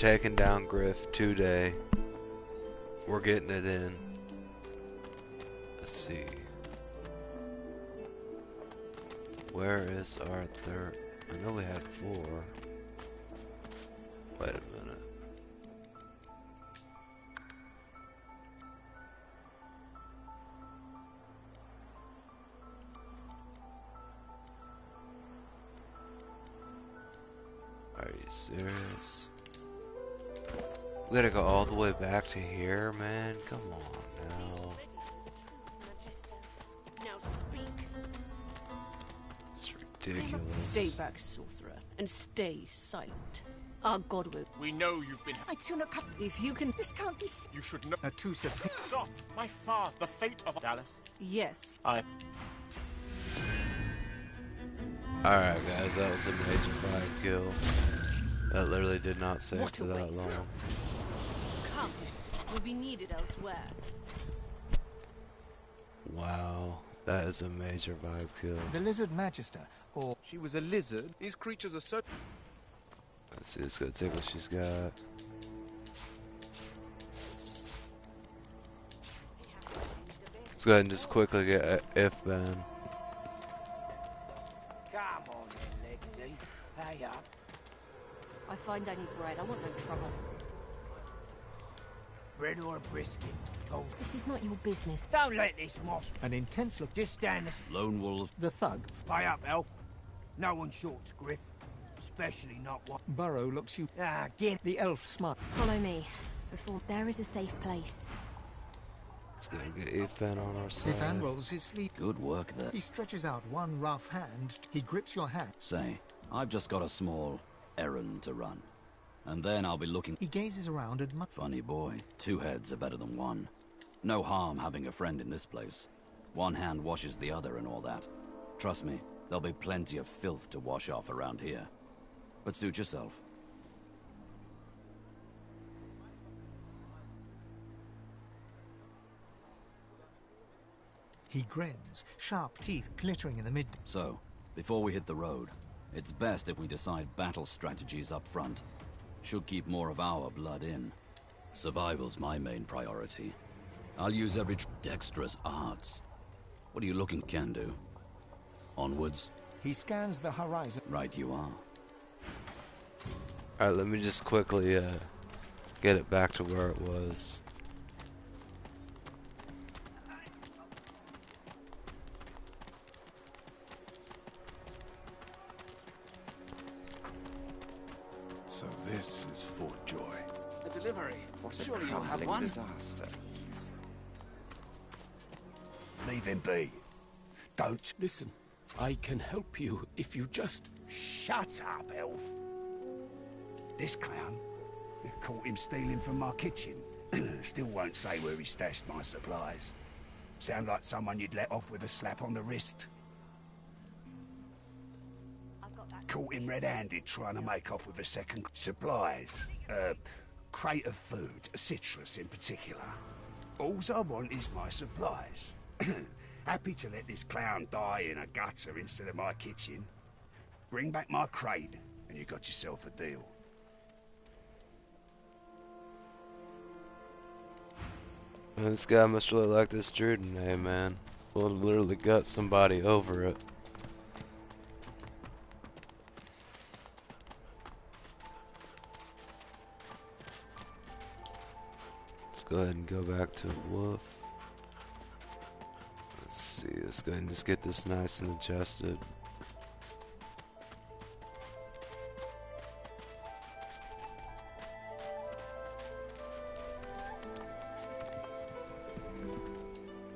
taking down Griff today. We're getting it in. Let's see. Where is our third? I know we had 4. Wait a minute. Are you serious? We gotta go all the way back to here, man? Come on now. It's ridiculous. Stay back, sorcerer, and stay silent. Our god will. We know you've been. I'd sooner cut. If you can. This can't be. You should know. Atusa. Stop! My father, the fate of Dallas. Yes. Alright, guys, that was a major 5 kill. That literally did not save for that long. Come, will be needed elsewhere. Wow, that is a major vibe kill. The Lizard Magister, or... She was a lizard. These creatures are so... Let's see, let's go take what she's got. Let's go ahead and just quickly get a if ban. Come on then, Lexi. Hey up. I find I need bread. I want no trouble. Bread or a brisket? Toast. This is not your business. Don't let this moss. An intense look. Just stand the... Lone wolf. The thug. Pay up, elf. No one shorts Griff. Especially not one. Burrow looks you. Ah, get... The elf smart. Follow me. Before there is a safe place. Let's go and get Ifan on our side. Ifan rolls his sleeve. Good work there. He stretches out one rough hand. He grips your hand. Say, I've just got a small errand to run. And then I'll be looking... He gazes around at... Funny boy. 2 heads are better than 1. No harm having a friend in this place. One hand washes the other and all that. Trust me, there'll be plenty of filth to wash off around here. But suit yourself. He grins, sharp teeth glittering in the mid... So, before we hit the road, it's best if we decide battle strategies up front. Should keep more of our blood in. Survival's my main priority. I'll use every dexterous arts. What are you looking can do? Onwards? He scans the horizon. Right you are. Alright, let me just quickly get it back to where it was. So this is Fort Joy. The delivery. What a Surely you'll have crumbling one. disaster. Leave him be. Don't. Listen, I can help you if you just... Shut up, elf. This clown, caught him stealing from my kitchen. Still won't say where he stashed my supplies. Sound like someone you'd let off with a slap on the wrist. Caught him red-handed trying to make off with a second... Supplies. Crate of food, citrus in particular. Alls I want is my supplies. Happy to let this clown die in a gutter instead of my kitchen. Bring back my crate, and you got yourself a deal. This guy must really like this Druiden name, man. We'll literally gut somebody over it. Let's go ahead and go back to Wolf. Let's see, let's go ahead and just get this nice and adjusted.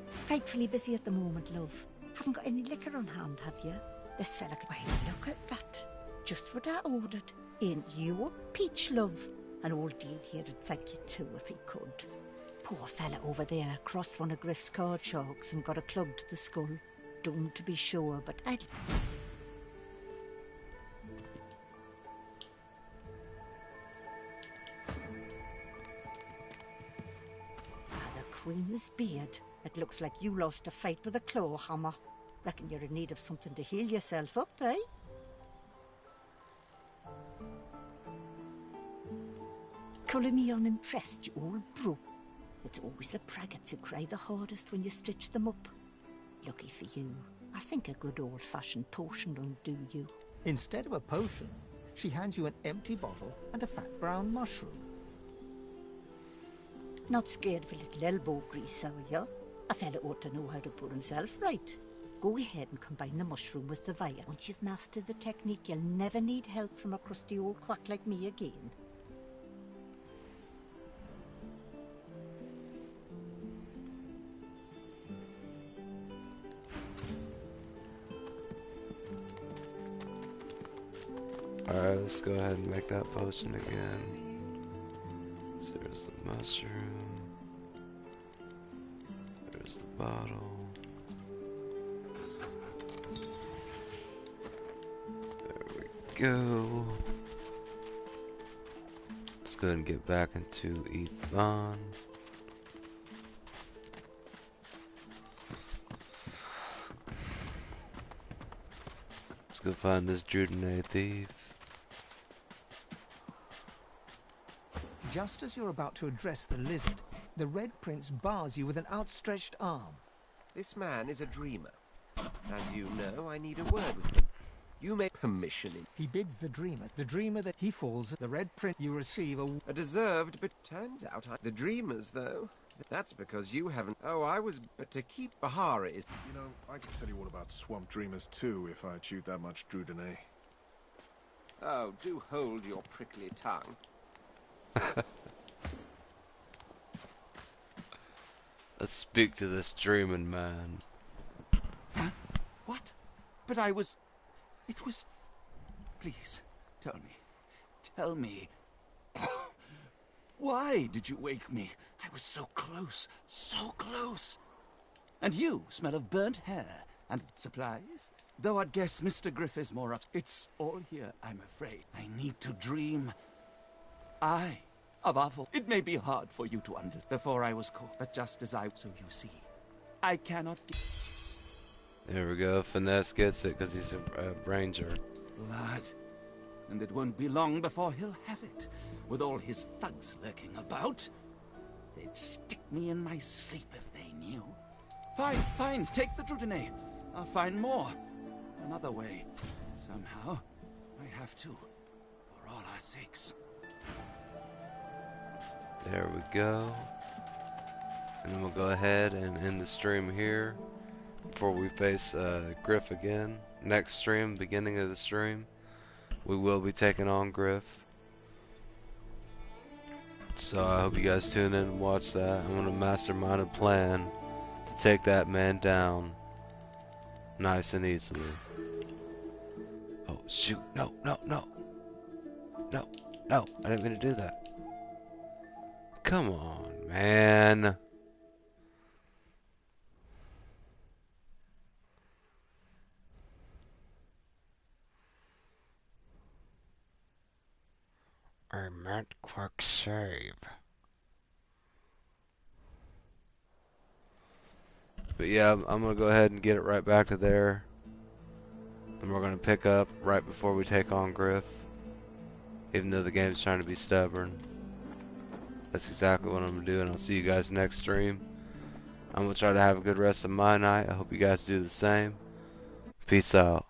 Frightfully busy at the moment, love. Haven't got any liquor on hand, have you? This fella could... Why, look at that. Just what I ordered. Ain't you a peach, love? An old deal here'd thank you too if he could. Poor fella over there crossed one of Griff's card sharks and got a club to the skull. Doomed to be sure, but I'd... The Queen's beard. It looks like you lost a fight with a claw hammer. Reckon you're in need of something to heal yourself up, eh? Colour me unimpressed, you old brew. It's always the braggarts who cry the hardest when you stitch them up. Lucky for you, I think a good old-fashioned potion will do you. Instead of a potion, she hands you an empty bottle and a fat brown mushroom. Not scared of a little elbow grease, are you? A fella ought to know how to put himself right. Go ahead and combine the mushroom with the vial. Once you've mastered the technique, you'll never need help from a crusty old quack like me again. Alright, let's go ahead and make that potion again. So there's the mushroom. There's the bottle. There we go. Let's go ahead and get back into Yvonne. Let's go find this Divinity thief. Just as you're about to address the lizard, the Red Prince bars you with an outstretched arm. This man is a dreamer. As you know, I need a word with him. You may permission him. He bids the dreamer that he falls at the Red Prince. You receive a deserved, but turns out the dreamers, though. That's because you haven't. Oh, I was. But to keep Bahara is. You know, I could tell you all about swamp dreamers too if I chewed that much Divinity. Oh, do hold your prickly tongue. Let's speak to this dreaming man. Huh? What? But I was... It was... Please, tell me. Tell me. Why did you wake me? I was so close, so close. And you smell of burnt hair and supplies? Though I'd guess Mr. Griff is more up. It's all here, I'm afraid. I need to dream. Above all, it may be hard for you to understand. Before I was caught, but just as I... So you see, I cannot... There we go. Finesse gets it because he's a ranger. Blood. And it won't be long before he'll have it. With all his thugs lurking about. They'd stick me in my sleep if they knew. Fine, take the Divinity. I'll find more. Another way. Somehow, I have to. For all our sakes. There we go. And then we'll go ahead and end the stream here before we face Griff again. Next stream, beginning of the stream, we will be taking on Griff. So I hope you guys tune in and watch that. I'm gonna mastermind a plan to take that man down nice and easily. Oh shoot, no, I didn't mean to do that. Come on, man. I meant quick save. But yeah, I'm gonna go ahead and get it right back to there. And we're gonna pick up right before we take on Griff. Even though the game's trying to be stubborn. That's exactly what I'm gonna do, and I'll see you guys next stream. I'm gonna try to have a good rest of my night. I hope you guys do the same. Peace out.